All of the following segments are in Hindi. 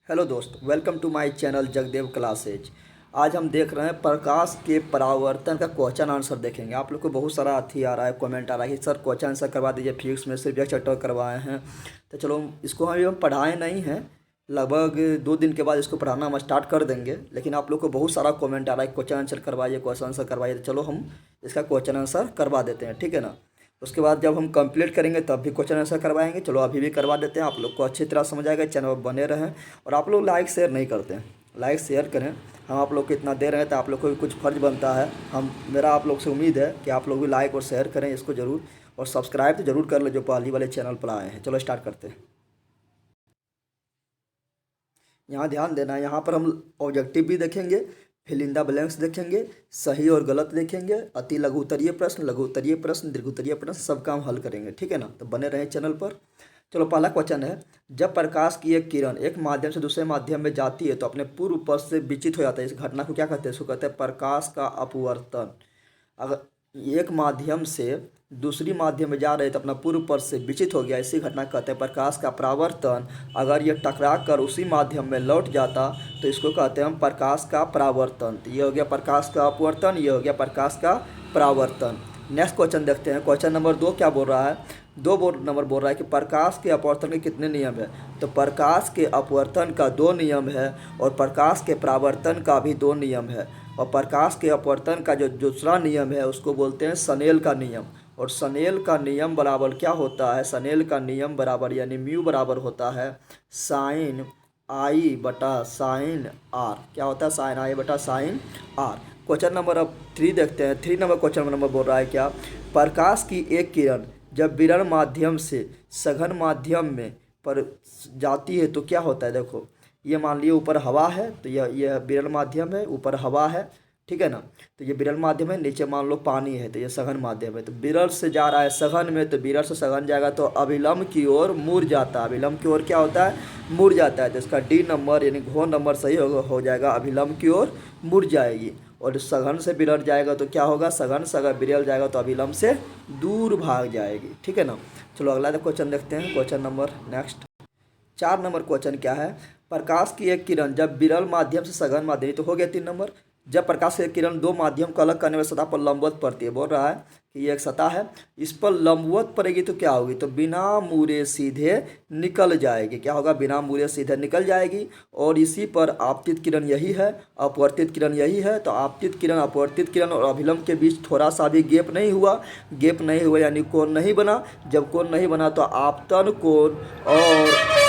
हेलो दोस्त, welcome to my channel Jagdev classes. आज हम देख रहे हैं प्रकाश के परावर्तन का क्वेश्चन आंसर देखेंगे। आप लोग को बहुत सारा अथी आ रहा है, कमेंट आ रहा है कि सर क्वेश्चन आंसर करवा दीजिए, फिजिक्स में सिर्फ एक चैप्टर करवाए हैं। तो चलो, इसको हम पढ़ाए नहीं हैं, लगभग 2 दिन के बाद इसको पढ़ाना हम स्टार्ट कर देंगे। लेकिन आप लोग को बहुत सारा कमेंट आ रहा है क्वेश्चन आंसर करवाइए, क्वेश्चन आंसर करवाइए। तो चलो हम इसका क्वेश्चन आंसर करवा देते हैं, ठीक है ना। उसके बाद जब हम कंप्लीट करेंगे तब भी क्वेश्चन आंसर करवाएंगे। चलो अभी भी करवा देते हैं, आप लोग को अच्छी तरह समझ आएगा। चैनल पर बने रहें। और आप लोग लाइक शेयर नहीं करते हैं, लाइक शेयर करें। हम आप लोग को इतना दे रहे हैं तो आप लोग को भी कुछ फ़र्ज बनता है। मेरा आप लोग से उम्मीद है कि आप लोग भी लाइक और शेयर करें इसको ज़रूर, और सब्सक्राइब तो ज़रूर कर ले जो पहली वाले चैनल पर आए हैं। चलो स्टार्ट करते हैं। यहाँ ध्यान देना है, यहाँ पर हम ऑब्जेक्टिव भी देखेंगे, फिल इन द ब्लैंक्स देखेंगे, सही और गलत देखेंगे, अति लघु उत्तरीय प्रश्न, लघु उत्तरीय प्रश्न, दीर्घ उत्तरीय प्रश्न, सबका हम हल करेंगे, ठीक है ना। तो बने रहें चैनल पर। चलो पहला क्वेश्चन है, जब प्रकाश की एक किरण एक माध्यम से दूसरे माध्यम में जाती है तो अपने पूर्व पथ से विचित हो जाता है। इस घटना को क्या कहते हैं? इसको कहते हैं प्रकाश का अपवर्तन। अगर एक माध्यम से दूसरी माध्यम में जा रहे तो अपना पूर्व पथ से विचित हो गया, इसी घटना कहते हैं प्रकाश का परावर्तन। अगर ये टकरा कर उसी माध्यम में लौट जाता तो इसको कहते हैं हम प्रकाश का परावर्तन। तो ये हो गया प्रकाश का अपवर्तन, ये हो गया प्रकाश का परावर्तन। नेक्स्ट क्वेश्चन देखते हैं। क्वेश्चन नंबर 2 क्या बोल रहा है? 2 नंबर बोल रहा है कि प्रकाश के अपवर्तन के कितने नियम है। तो प्रकाश के अपवर्तन का 2 नियम है और प्रकाश के परावर्तन का भी 2 नियम है। और प्रकाश के अपवर्तन का जो दूसरा नियम है उसको बोलते हैं स्नेल का नियम। और स्नेल का नियम बराबर क्या होता है? स्नेल का नियम बराबर यानी म्यू बराबर होता है साइन आई बटा साइन आर। क्या होता है? साइन आई बटा साइन आर। क्वेश्चन नंबर अब 3 देखते हैं। 3 नंबर क्वेश्चन नंबर बोल रहा है क्या? प्रकाश की एक किरण जब विरल माध्यम से सघन माध्यम में पर जाती है तो क्या होता है? देखो, ये मान लिए ऊपर हवा है तो यह विरल माध्यम है, ऊपर हवा है, ठीक है ना। तो ये विरल माध्यम है, नीचे मान लो पानी है, तो ये सघन माध्यम है। तो विरल से जा रहा है सघन में, तो विरल से सघन जाएगा तो अभिलंब की ओर मुड़ जाता है। अभिलंब की ओर क्या होता है? मुड़ जाता है। तो इसका डी नंबर यानी घ नंबर सही हो जाएगा, अभिलंब की ओर मुड़ जाएगी। और सघन से विरल जाएगा तो क्या होगा? सघन से अगर विरल जाएगा तो अभिलंब से दूर भाग जाएगी, ठीक है ना। चलो अगला क्वेश्चन देखते हैं। Question number next 4 number question क्या है? प्रकाश की एक किरण जब विरल माध्यम से सघन माध्यम, तो हो गया 3 नंबर। जब प्रकाश की एक किरण 2 माध्यम को अलग करने वाली सतह पर लंबवत पड़ती है, बोल रहा है कि ये एक सतह है, इस पर लंबवत पड़ेगी तो क्या होगी? तो बिना मुड़े सीधे निकल जाएगी। क्या होगा? बिना मुड़े सीधे निकल जाएगी। और इसी पर आपतित किरण यही है, अपवर्तित किरण यही है। तो आपतित किरण, अपवर्तित किरण और अभिलंब के बीच थोड़ा सा भी गैप नहीं हुआ। गैप नहीं हुआ यानी कोण नहीं बना। जब कोण नहीं बना तो आपतन कोण और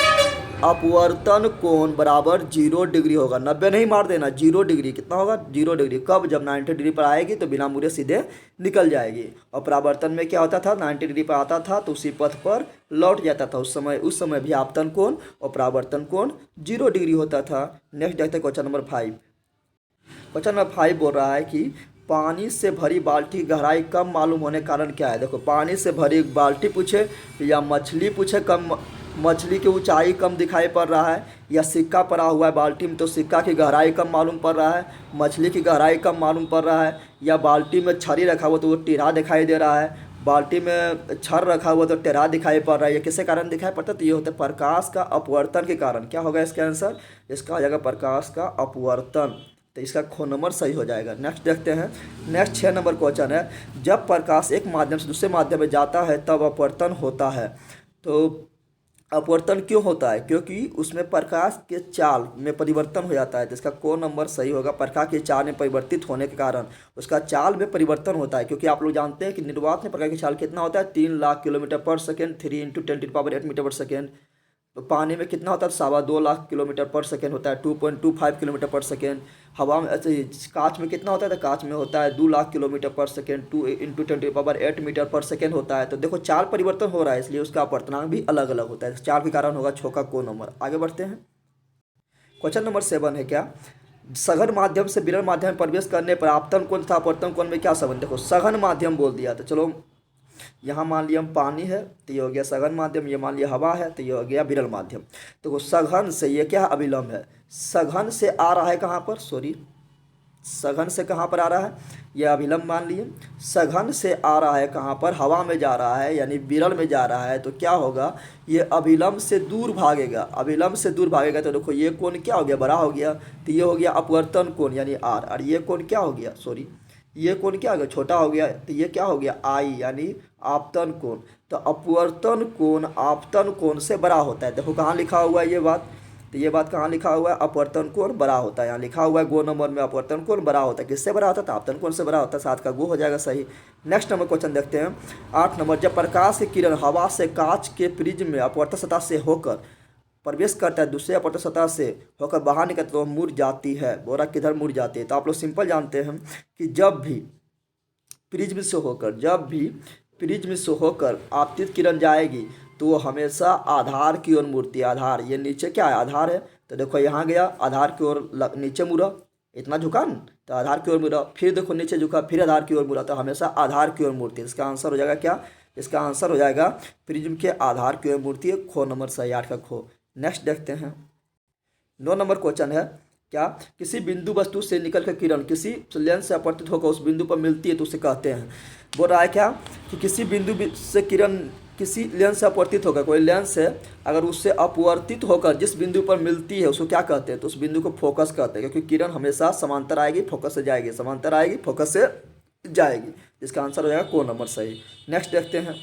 अपवर्तन कोण बराबर 0 डिग्री होगा। 90 नहीं मार देना, 0 डिग्री। कितना होगा? 0 डिग्री। कब? जब 90 डिग्री पर आएगी तो बिना मुड़े सीधे निकल जाएगी। और परावर्तन में क्या होता था? 90 डिग्री पर आता था तो उसी पथ पर लौट जाता था। उस समय भी आपतन कोण और परावर्तन कोण 0 डिग्री होता था। नेक्स्ट देखते हैं क्वेश्चन नंबर 5। क्वेश्चन नंबर 5 बोल रहा है कि पानी से भरी बाल्टी की गहराई कम मालूम होने के कारण क्या है? देखो, पानी से भरी बाल्टी पूछे या मछली पूछे, कम मछली की ऊंचाई कम दिखाई पड़ रहा है, या सिक्का पड़ा हुआ है बाल्टी में तो सिक्का की गहराई कम मालूम पड़ रहा है, मछली की गहराई कम मालूम पड़ रहा है, या बाल्टी में छड़ी रखा हुआ तो वो टेढ़ा दिखाई दे रहा है, बाल्टी में छड़ रखा हुआ तो टेढ़ा दिखाई पड़ रहा है। ये किसके कारण दिखाई पड़ता है? तो ये होता है प्रकाश का अपवर्तन के कारण। क्या होगा इसका आंसर? इसका हो जाएगा प्रकाश का अपवर्तन। तो इसका ख नंबर सही हो जाएगा। नेक्स्ट देखते हैं। नेक्स्ट 6 नंबर क्वेश्चन है, जब प्रकाश एक माध्यम से दूसरे माध्यम में जाता है तब अपवर्तन होता है। तो अपवर्तन क्यों होता है? क्योंकि उसमें प्रकाश के चाल में परिवर्तन हो जाता है। तो इसका कौन नंबर सही होगा? प्रकाश के चाल में परिवर्तित होने के कारण उसका चाल में परिवर्तन होता है। क्योंकि आप लोग जानते हैं कि निर्वात में प्रकाश की चाल कितना होता है? 3 लाख किलोमीटर पर सेकेंड, 3 × 10⁸ मीटर पर सेकेंड। तो पानी में कितना होता है? 2.25 लाख किलोमीटर पर सेकेंड होता है, 2.25 किलोमीटर पर सेकेंड। हवा में कांच में कितना होता है? तो कांच में होता है 2 लाख किलोमीटर पर सेकेंड, 2 × 10⁸ मीटर पर सेकेंड होता है। तो देखो, चाल परिवर्तन हो रहा है, इसलिए उसका अपवर्तनांक भी अलग अलग होता है। चाल के कारण होगा छः का को नंबर। आगे बढ़ते हैं। क्वेश्चन नंबर 7 है क्या? सघन माध्यम से विरल माध्यम में प्रवेश करने पर आपतन कोण तथा अपवर्तन कोण में क्या संबंध? देखो, सघन माध्यम बोल दिया तो चलो, यहाँ मान लिया हम पानी है तो ये हो गया सघन माध्यम, ये मान लिया हवा है तो ये हो गया विरल माध्यम। तो सघन से ये क्या है? अभिलंब है। सघन से आ रहा है कहाँ पर? सॉरी, सघन से कहाँ पर आ रहा है, ये अभिलंब मान लिए। सघन से आ रहा है कहाँ पर, हवा में जा रहा है यानी विरल में जा रहा है, तो क्या होगा, ये अभिलंब से दूर भागेगा। अभिलंब से दूर भागेगा तो देखो ये कोण क्या हो गया, बड़ा हो गया, तो ये हो गया अपवर्तन कोण यानी आर। और ये कोण क्या हो गया, सॉरी ये कोण क्या हो गया, छोटा हो गया, तो ये क्या हो गया आई यानी आपतन कोण। तो अपवर्तन कोण आपतन कोण से बड़ा होता है। देखो कहाँ लिखा हुआ है ये बात, तो ये बात कहाँ लिखा हुआ है, अपवर्तन कोण बड़ा होता है। यहाँ लिखा हुआ है गो नंबर में अपवर्तन कोण बड़ा होता है। किससे बड़ा होता है, तो आपतन कोण से बड़ा होता है। 7 का गो हो जाएगा सही। नेक्स्ट नंबर क्वेश्चन देखते हैं 8 नंबर। जब प्रकाश की किरण हवा से कांच के प्रिज्म में अपवर्तन सतह से होकर प्रवेश करता है, दूसरे अपवर्तन सतह से होकर बाहर निकलता तो मुड़ जाती है। बोरा किधर मुड़ जाती है, तो आप लोग सिंपल जानते हैं कि जब भी प्रिज्म से होकर आपतित किरण जाएगी तो वो हमेशा आधार की ओर मुड़ती है। आधार, ये नीचे क्या है, आधार है, तो देखो यहाँ गया आधार की ओर, नीचे मुड़ा, इतना झुका न, तो आधार की ओर मुड़ा, फिर देखो नीचे झुका, फिर आधार की ओर मुड़ा, तो हमेशा आधार की ओर मुड़ती है। इसका आंसर हो जाएगा क्या, इसका आंसर हो जाएगा प्रिज्म के आधार की ओर मुड़ती है। खो नंबर सही, 8 का खो। नेक्स्ट देखते हैं 9 नंबर क्वेश्चन है क्या, किसी बिंदु वस्तु से निकलकर किरण किसी लेंस से अपवर्तित होकर उस बिंदु पर मिलती है तो उसे कहते हैं। बोल रहा है क्या कि किसी बिंदु से किरण किसी लेंस से अपवर्तित होकर, कोई लेंस है अगर उससे अपवर्तित होकर जिस बिंदु पर मिलती है उसको क्या कहते हैं, तो उस बिंदु को फोकस कहते हैं। क्योंकि किरण हमेशा समांतर आएगी फोकस से जाएगी, समांतर आएगी फोकस से जाएगी। इसका आंसर हो जाएगा को नंबर सही। नेक्स्ट देखते हैं,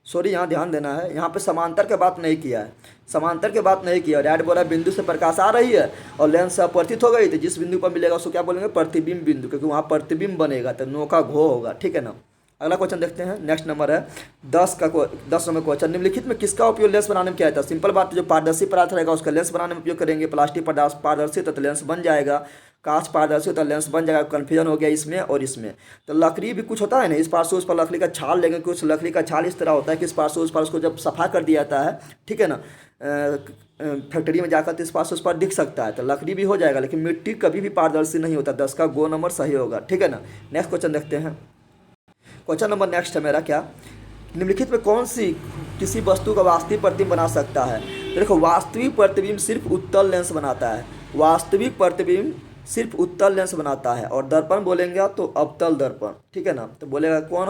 सॉरी यहाँ ध्यान देना है, यहाँ पे समांतर के बात नहीं किया है, समांतर के बात नहीं किया। रेड बोला बिंदु से प्रकाश आ रही है और लेंस से अपवर्तित हो गई, तो जिस बिंदु पर मिलेगा उसको क्या बोलेंगे, प्रतिबिंब बिंदु, क्योंकि वहाँ प्रतिबिंब बनेगा, तो नो का घो होगा। ठीक है ना। अगला क्वेश्चन देखते हैं। नेक्स्ट नंबर है 10 नंबर क्वेश्चन। निम्नलिखित में किसका उपयोग लेंस बनाने में किया जाता है। सिंपल बात, जो पारदर्शी पदार्थ रहेगा उसका लेंस बनाने में उपयोग करेंगे। प्लास्टिक पदार्थ पारदर्शी तो लेंस बन जाएगा, कांच पारदर्शी तो लेंस बन जाएगा। कन्फ्यूजन हो गया इसमें और इसमें। तो लकड़ी भी कुछ होता है ना, इस पार से उस पर लकड़ी का छाल लेंगे, कुछ लकड़ी का छाल इस तरह होता है कि इस पार से उस पार उसको जब सफा कर दिया जाता है, ठीक है ना, फैक्ट्री में जाकर तो इस पार से उस पार दिख सकता है, तो लकड़ी भी हो जाएगा, लेकिन मिट्टी कभी भी पारदर्शी नहीं होता। 10 का गो नंबर सही होगा। ठीक है ना। नेक्स्ट क्वेश्चन देखते हैं। क्वेश्चन नंबर नेक्स्ट है मेरा क्या, निम्नलिखित में कौन सी किसी वस्तु का वास्तविक प्रतिबिंब बना सकता है। तो देखो वास्तविक प्रतिबिंब सिर्फ उत्तल लेंस बनाता है, वास्तविक प्रतिबिंब सिर्फ उत्तल लेंस बनाता है। और दर्पण बोलेंगे तो अवतल दर्पण। ठीक है ना। तो बोलेगा कौन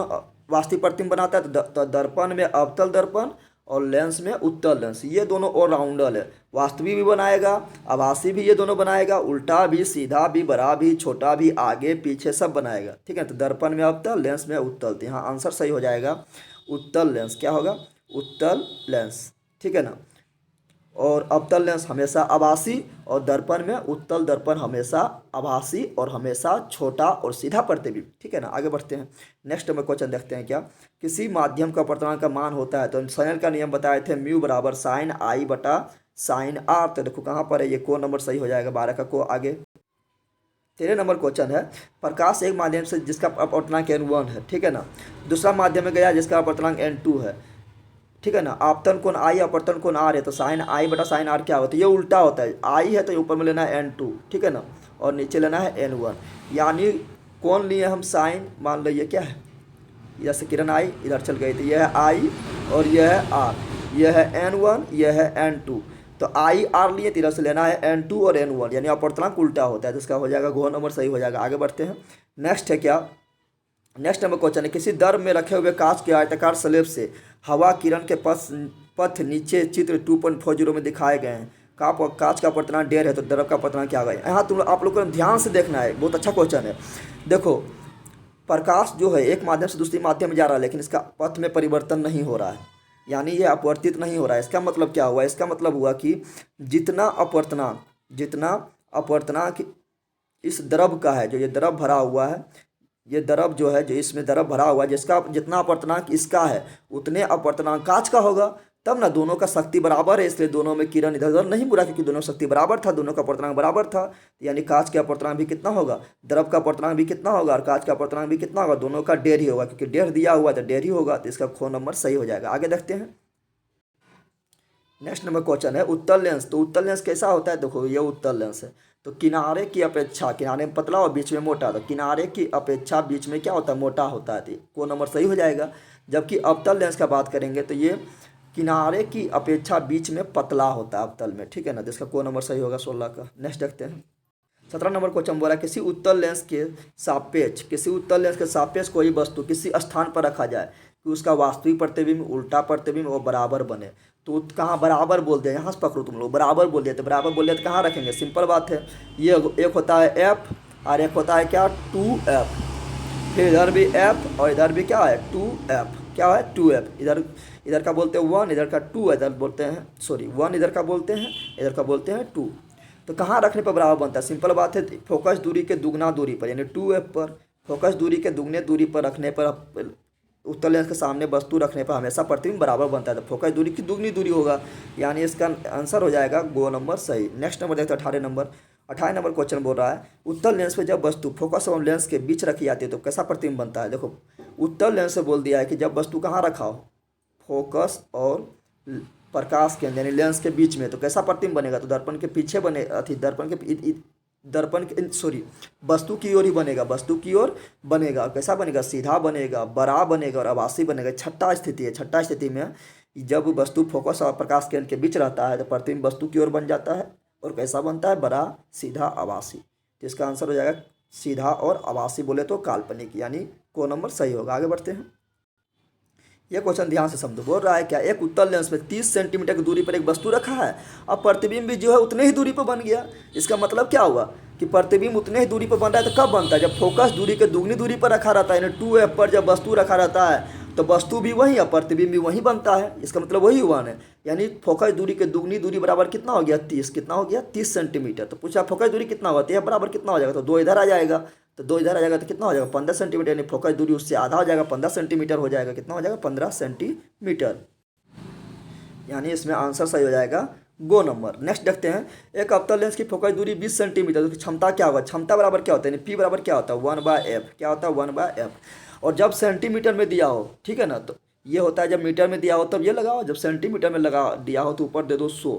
वास्तविक प्रतिबिंब बनाता है, तो दर्पण में अवतल दर्पण और लेंस में उत्तल लेंस, ये दोनों ऑलराउंडर है। वास्तविक भी बनाएगा, आभासी भी, ये दोनों बनाएगा, उल्टा भी, सीधा भी, बड़ा भी, छोटा भी, आगे पीछे सब बनाएगा। ठीक है। तो दर्पण में अवतल, लेंस में उत्तल, तो यहाँ आंसर सही हो जाएगा उत्तल लेंस। क्या होगा, उत्तल लेंस। ठीक है ना। और अवतल लेंस हमेशा आभासी और दर्पण में उत्तल दर्पण हमेशा आभासी और हमेशा छोटा और सीधा प्रतिबिंब। ठीक है ना। आगे बढ़ते हैं। नेक्स्ट में क्वेश्चन देखते हैं क्या, किसी माध्यम का अपवर्तनांक का मान होता है, तो हम स्नेल का नियम बताए थे, म्यू बराबर साइन आई बटा साइन आर। तो देखो कहाँ पर है, ये को नंबर सही हो जाएगा, 12 का को। आगे 13 नंबर क्वेश्चन है, प्रकाश एक माध्यम से जिसका अपवर्तनांक n1 है, ठीक है ना, दूसरा माध्यम में गया जिसका अपवर्तनांक n2 है। ठीक है ना। आपतन कोण आई, अपवर्तन कोण आर है, तो साइन आई बटा साइन आर क्या होता है, ये उल्टा होता है। आई है तो ऊपर में लेना है n2, ठीक है ना, और नीचे लेना है n1। यानी कौन लिए हम साइन, मान लो ये क्या है, इधर से किरण आई इधर चल गई, तो यह है आई और यह है आर, यह है n1 यह है n2। तो आई आर लिए, इधर से लेना है n2 और n1, यानी अपवर्तनांक उल्टा होता है, तो इसका हो जाएगा घो नंबर सही हो जाएगा। आगे बढ़ते हैं। नेक्स्ट है क्या, नेक्स्ट नंबर क्वेश्चन है, किसी दर्ब में रखे हुए कांच के आयताकार स्लेब से हवा किरण के पथ नीचे चित्र 2.40 में दिखाए गए हैं। कांच का अपवर्तनांक 1.5 है, तो द्रव का अपवर्तनांक क्या होगा। यहाँ तुम आप लोग को ध्यान से देखना है, बहुत अच्छा क्वेश्चन है। देखो प्रकाश जो है एक माध्यम से दूसरे माध्यम में जा रहा है, लेकिन इसका पथ में परिवर्तन नहीं हो रहा है, यानी ये अपवर्तित नहीं हो रहा है। इसका मतलब क्या हुआ, इसका मतलब हुआ कि जितना अपवर्तनांक इस द्रव का है, जो ये द्रव भरा हुआ है, ये द्रव जो है जो इसमें द्रव भरा हुआ है, जिसका जितना अपवर्तनांक इसका है उतने अपवर्तनांक कांच का होगा, तब ना दोनों का शक्ति बराबर है, इसलिए दोनों में किरण इधर उधर नहीं मुड़ा, क्योंकि दोनों शक्ति बराबर था, दोनों का अपवर्तनांक बराबर था। यानी कांच का अपवर्तनांक भी कितना होगा, द्रव का अपवर्तनांक भी कितना होगा और कांच का अपवर्तनांक भी कितना होगा, दोनों का 1.5 ही होगा, क्योंकि 1.5 दिया हुआ तो 1.5 ही होगा, तो इसका खो नंबर सही हो जाएगा। आगे देखते हैं। नेक्स्ट नंबर क्वेश्चन है उत्तल लेंस। तो उत्तल लेंस कैसा होता है, देखो ये उत्तल लेंस है, तो किनारे की अपेक्षा, किनारे में पतला और बीच में मोटा, तो किनारे की अपेक्षा बीच में क्या होता है, मोटा होता है, तो को नंबर सही हो जाएगा। जबकि अवतल लेंस का बात करेंगे तो ये किनारे की अपेक्षा बीच में पतला होता है अवतल में। ठीक है ना। जिसका को नंबर सही होगा 16 का। नेक्स्ट देखते हैं। 17 नंबर क्वेश्चन बोला किसी उत्तल लेंस के सापेक्ष कोई वस्तु किसी स्थान पर रखा जाए कि उसका वास्तविक प्रतिबिंब, उल्टा प्रतिबिंब और बराबर बने। तो कहाँ बराबर बोल दिया, यहाँ से पकड़ो तुम लोग, बराबर बोल दिया तो बराबर बोल दिया तो कहाँ रखेंगे, सिंपल बात है। ये एक होता है एफ और एक होता है क्या 2f, फिर इधर भी एफ और इधर भी क्या है 2f, क्या है 2f। इधर का बोलते हैं 1, इधर का 2, इधर बोलते हैं 1 इधर का बोलते हैं, इधर का बोलते हैं 2। तो कहाँ रखने पर बराबर बनता है, सिंपल बात है, फोकस दूरी के दुगना दूरी पर यानी 2f पर, फोकस दूरी के दुगने दूरी पर रखने पर, उत्तल लेंस के सामने वस्तु रखने पर हमेशा प्रतिबिंब बराबर बनता है। तो फोकस दूरी की दुगनी दूरी होगा, यानी इसका आंसर हो जाएगा गो नंबर सही। नेक्स्ट नंबर देखते हैं 18 नंबर क्वेश्चन बोल रहा है उत्तल लेंस पे जब वस्तु फोकस एवं लेंस के बीच रखी जाती है तो कैसा प्रतिबिंब बनता है। देखो उत्तल लेंस से बोल दिया है कि जब वस्तु कहाँ रखा हो, फोकस और प्रकाश केंद्र यानी लेंस के बीच में, तो कैसा प्रतिबिंब बनेगा, तो दर्पण के पीछे बने वस्तु की ओर ही बनेगा, वस्तु की ओर बनेगा। कैसा बनेगा, सीधा बनेगा, बड़ा बनेगा और आभासी बनेगा। छठा स्थिति है, छठा स्थिति में जब वस्तु फोकस और प्रकाश केंद्र के बीच रहता है तो प्रतिबिंब वस्तु की ओर बन जाता है और कैसा बनता है, बड़ा, सीधा, आभासी। तो इसका आंसर हो जाएगा सीधा और आभासी बोले तो काल्पनिक, यानी को नंबर सही होगा। आगे बढ़ते हैं, यह क्वेश्चन ध्यान से समझो। बोल रहा है क्या, एक उत्तल लेंस में 30 सेंटीमीटर की दूरी पर एक वस्तु रखा है, अब प्रतिबिंब भी जो है उतने ही दूरी पर बन गया। इसका मतलब क्या हुआ कि प्रतिबिंब उतने ही दूरी पर बन रहा है। तो कब बनता है, जब फोकस दूरी के दुगनी दूरी पर रखा रहता है, यानी 2f पर जब वस्तु रखा रहता है तो वस्तु भी वही है, प्रतिबिंब भी वही बनता है। इसका मतलब वही हुआ है, यानी फोकस दूरी के दुगनी दूरी बराबर कितना हो गया 30, कितना हो गया 30 सेंटीमीटर। तो पूछा फोकस दूरी कितना होती है, बराबर कितना हो जाएगा, तो 2 इधर आ जाएगा, तो 2 इधर आ जाएगा तो कितना हो जाएगा 15 सेंटीमीटर, यानी फोकस दूरी उससे आधा हो जाएगा, 15 सेंटीमीटर हो जाएगा। कितना हो जाएगा 15 सेंटीमीटर, यानी इसमें आंसर सही हो जाएगा गो नंबर। नेक्स्ट देखते हैं, एक अवतल लेंस की फोकस दूरी 20 सेंटीमीटर, तो क्षमता क्या होगा, क्षमता बराबर क्या होता है, पी बराबर क्या होता है 1/f, क्या होता है 1/f। और जब सेंटीमीटर में दिया हो, ठीक है ना, तो ये होता है जब मीटर में दिया हो तब ये लगाओ, जब सेंटीमीटर में लगा दिया हो तो ऊपर दे दो 100,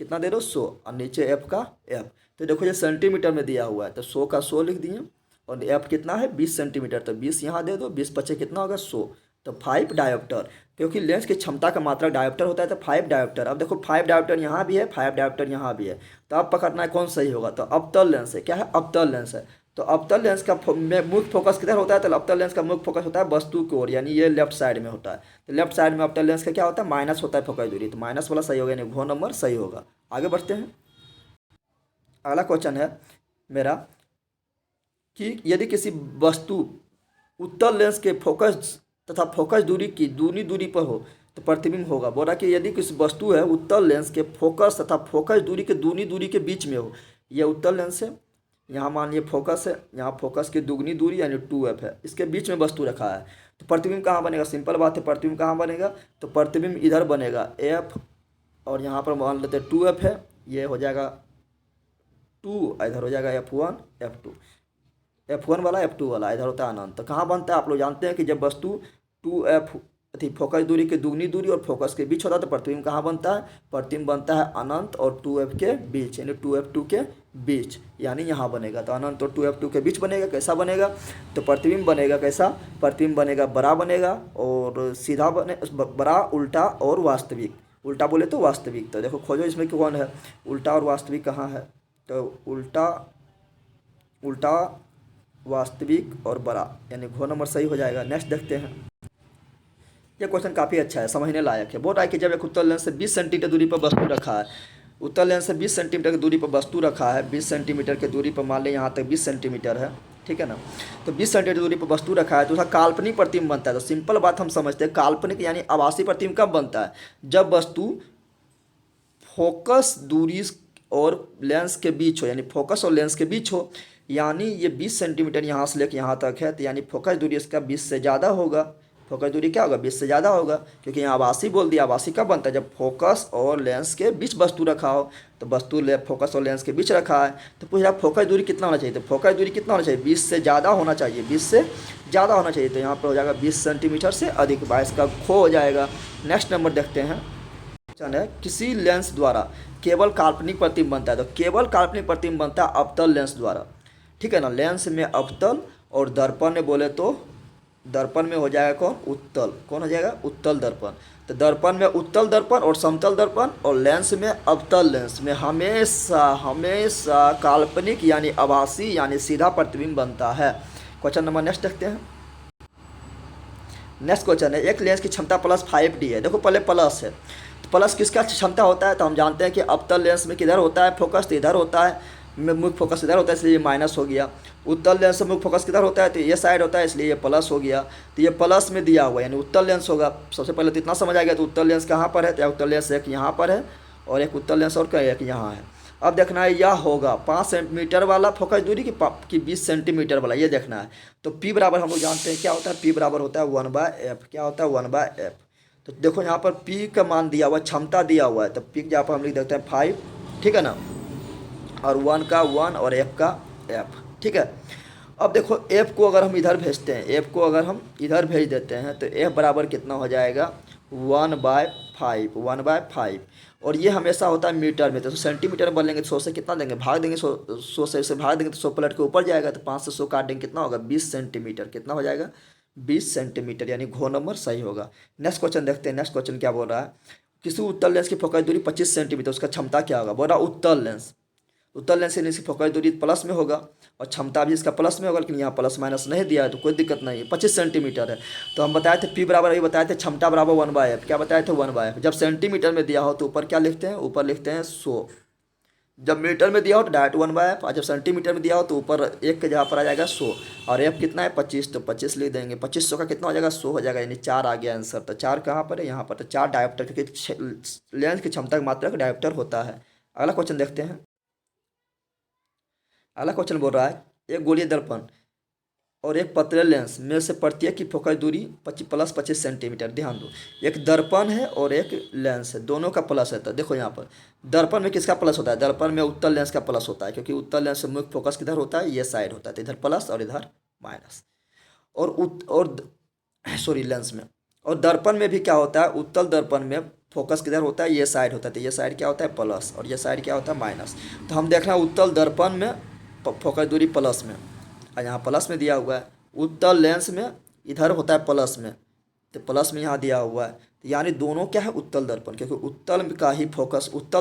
कितना दे दो 100 और नीचे एफ का एफ। तो देखो ये सेंटीमीटर में दिया हुआ है तो 100 का 100 लिख दिए और एफ कितना है 20 सेंटीमीटर, तो 20 यहाँ दे दो, 20 पचे कितना होगा 100, तो 5 डायोप्टर, क्योंकि लेंस की क्षमता का मात्रा डायोप्टर होता है तो 5 डायोप्टर। अब देखो 5 डायोप्टर यहाँ भी है, 5 डायोप्टर यहाँ भी है, तो अब पकड़ना है कौन सही होगा, तो अवतल लेंस है, क्या है अवतल लेंस है। तो अवतल लेंस का मुख्य फोकस किधर होता है, तो अवतल लेंस का मुख्य फोकस होता है वस्तु की ओर, यानी ये लेफ्ट साइड में होता है। तो लेफ्ट साइड में अवतल लेंस का क्या होता है माइनस होता है फोकस दूरी, तो माइनस वाला सही होगा, यानी घ नंबर सही होगा। आगे बढ़ते हैं, अगला क्वेश्चन है मेरा कि यदि किसी वस्तु उत्तल लेंस के फोकस तथा फोकस दूरी की दूनी दूरी पर हो तो प्रतिबिंब होगा। बोल रहा कि यदि किसी वस्तु है उत्तल लेंस के फोकस तथा फोकस दूरी के दूनी दूरी के बीच में हो, यह उत्तल लेंस है, यहाँ मान लीजिए फोकस है, यहाँ फोकस की दुगनी दूरी यानी 2f है, इसके बीच में वस्तु रखा है, तो प्रतिबिंब कहाँ बनेगा, सिंपल बात है, प्रतिबिंब कहाँ बनेगा, तो प्रतिबिंब इधर बनेगा f, और यहाँ पर मान लेते हैं 2f है, ये हो जाएगा 2, इधर हो जाएगा f1 f2, f1 वाला f2 वाला, इधर होता है अनंत। तो कहाँ बनता है, आप लोग जानते हैं कि जब वस्तु 2f थी फोकस दूरी की दुगनी दूरी और फोकस के बीच होता है तो प्रतिबिंब कहाँ बनता है, प्रतिबिंब बनता है अनंत और 2f के बीच, यानी 2f2 के बीच, यानी यहाँ बनेगा। तो अनंत और 2f2 के बीच बनेगा, कैसा बनेगा, तो प्रतिबिंब बनेगा कैसा, प्रतिबिंब बनेगा बड़ा बनेगा और सीधा बने, बड़ा, उल्टा और वास्तविक, उल्टा बोले तो वास्तविक। तो देखो खोजो इसमें कौन है, उल्टा और वास्तविक कहाँ है, तो उल्टा, उल्टा, वास्तविक और बड़ा, यानी घ नंबर सही हो जाएगा। नेक्स्ट देखते हैं, यह क्वेश्चन काफ़ी अच्छा है, समझने लायक है। बोल रहा है कि जब एक उत्तल लेंस से 20 सेंटीमीटर दूरी पर वस्तु रखा है, उत्तल लेंस से 20 सेंटीमीटर की दूरी पर वस्तु रखा है, 20 सेंटीमीटर की दूरी पर मान लें यहाँ तक 20 सेंटीमीटर है, ठीक है ना, तो 20 सेंटीमीटर दूरी पर वस्तु रखा है तो उसका काल्पनिक प्रतिबिंब बनता है। तो सिंपल बात हम समझते हैं, काल्पनिक यानी आभासी प्रतिबिंब कब बनता है, जब वस्तु फोकस दूरी और लेंस के बीच हो, यानी फोकस और लेंस के बीच हो, यानी ये 20 सेंटीमीटर यहाँ से लेकर यहाँ तक है, तो यानी फोकस दूरी इसका 20 से ज़्यादा होगा, फोकस दूरी क्या होगा 20 से ज़्यादा होगा, क्योंकि यहाँ आभासी बोल दिया। आभासी कब बनता है, जब फोकस और लेंस के बीच वस्तु रखा हो, तो वस्तु फोकस और लेंस के बीच रखा है, तो पूछा फोकस दूरी कितना होना चाहिए, तो फोकस दूरी कितना होना चाहिए 20 से ज़्यादा होना चाहिए, 20 से ज़्यादा होना चाहिए, तो यहाँ पर हो जाएगा 20 सेंटीमीटर से अधिक, 22 का खो हो जाएगा। नेक्स्ट नंबर देखते हैं, है किसी लेंस द्वारा केवल काल्पनिक प्रतिबिंब बनता है, तो केवल काल्पनिक प्रतिबिंब बनता है अवतल लेंस द्वारा, ठीक है ना। लेंस में अवतल और दर्पण में बोले तो दर्पण में हो जाएगा कौन, उत्तल, कौन हो जाएगा उत्तल दर्पण। तो दर्पण में उत्तल दर्पण और समतल दर्पण और लेंस में अवतल लेंस में हमेशा हमेशा काल्पनिक यानी आभासी यानी सीधा प्रतिबिंब बनता है। क्वेश्चन नंबर नेक्स्ट देखते हैं। नेक्स्ट क्वेश्चन है, एक लेंस की क्षमता +5D है। देखो पहले प्लस है, तो प्लस किसका क्षमता होता है, तो हम जानते हैं कि अवतल लेंस में किधर होता है फोकस, तो इधर होता है, मुख्य फोकस इधर होता है इसलिए ये माइनस हो गया। उत्तल लेंस में मुख्य फोकस किधर होता है, तो ये साइड होता है इसलिए ये प्लस हो गया। तो ये प्लस में दिया हुआ यानी उत्तल लेंस होगा। सबसे पहले तो इतना समझ आ गया, तो उत्तल लेंस कहाँ पर है, तो उत्तल लेंस एक यहाँ पर है और एक उत्तल लेंस और एक यहाँ है। अब देखना है यह होगा 5 सेंटीमीटर वाला फोकस दूरी की 20 सेंटीमीटर वाला, ये देखना है। तो P बराबर हम लोग जानते हैं क्या होता है, P बराबर होता है 1/f। क्या होता है 1/f। तो देखो यहाँ पर P का मान दिया हुआ, क्षमता दिया हुआ है, तो P यहाँ पर हम लिख देते हैं 5, ठीक है ना, और 1 का 1 और F का F, ठीक है। अब देखो F को अगर हम इधर भेजते हैं, F को अगर हम इधर भेज देते हैं तो F बराबर कितना हो जाएगा 1/5 और ये हमेशा होता है मीटर में। तो सेंटीमीटर में बोलेंगे तो 100 से कितना देंगे, भाग देंगे, 100 से भाग देंगे तो 100 पलट के ऊपर जाएगा, तो 5 से 100 काट देंगे कितना होगा 20 सेंटीमीटर। कितना हो जाएगा 20 सेंटीमीटर, यानी घ नंबर सही होगा। नेक्स्ट क्वेश्चन देखते हैं। नेक्स्ट क्वेश्चन क्या बोल रहा है, किसी उत्तल लेंस की फोकस दूरी 25 सेंटीमीटर, उसका क्षमता क्या होगा। बोल रहा उत्तल लेंस से इसकी फोकस दूरी प्लस में होगा और क्षमता भी इसका प्लस में होगा, लेकिन यहाँ प्लस माइनस नहीं दिया है तो कोई दिक्कत नहीं है। 25 सेंटीमीटर है, तो हम बताए थे P बराबर, अभी बताए थे क्षमता बराबर 1/f। क्या बताए थे 1/f। जब सेंटीमीटर में दिया हो तो ऊपर क्या लिखते हैं, ऊपर लिखते हैं 100। जब मीटर में दिया हो तो डायरेक्ट 1/f, और जब सेंटीमीटर में दिया हो तो ऊपर एक के जगह पर आ जाएगा 100 और f कितना है 25, तो 25 लिख देंगे। 25 का कितना हो जाएगा 100 हो जाएगा, यानी 4 आ गया आंसर। तो 4 कहाँ पर है, यहाँ पर। तो 4 डायोप्टर, क्योंकि लेंस की क्षमता की मात्रक डायोप्टर होता है। अगला क्वेश्चन देखते हैं। अगला क्वेश्चन बोल रहा है, एक गोलीय दर्पण और एक पतले लेंस में से प्रत्येक की फोकस दूरी +25 सेंटीमीटर। ध्यान दो, एक दर्पण है और एक लेंस है, दोनों का प्लस है। तो देखो यहाँ पर दर्पण में किसका प्लस होता है, दर्पण में उत्तल लेंस का प्लस होता है, क्योंकि उत्तल लेंस से मुख्य फोकस किधर होता है, ये साइड होता है, तो इधर प्लस और इधर माइनस। और लेंस में और दर्पण में भी क्या होता है, उत्तल दर्पण में फोकस किधर होता है, ये साइड होता है, तो ये साइड क्या होता है प्लस और ये साइड क्या होता है माइनस। तो हम देख रहे हैं उत्तल दर्पण में फोकस दूरी प्लस में और यहाँ प्लस में दिया हुआ है। उत्तल लेंस में इधर होता है प्लस में, तो प्लस में यहाँ दिया हुआ है, तो यानी दोनों क्या है उत्तल दर्पण, क्योंकि उत्तल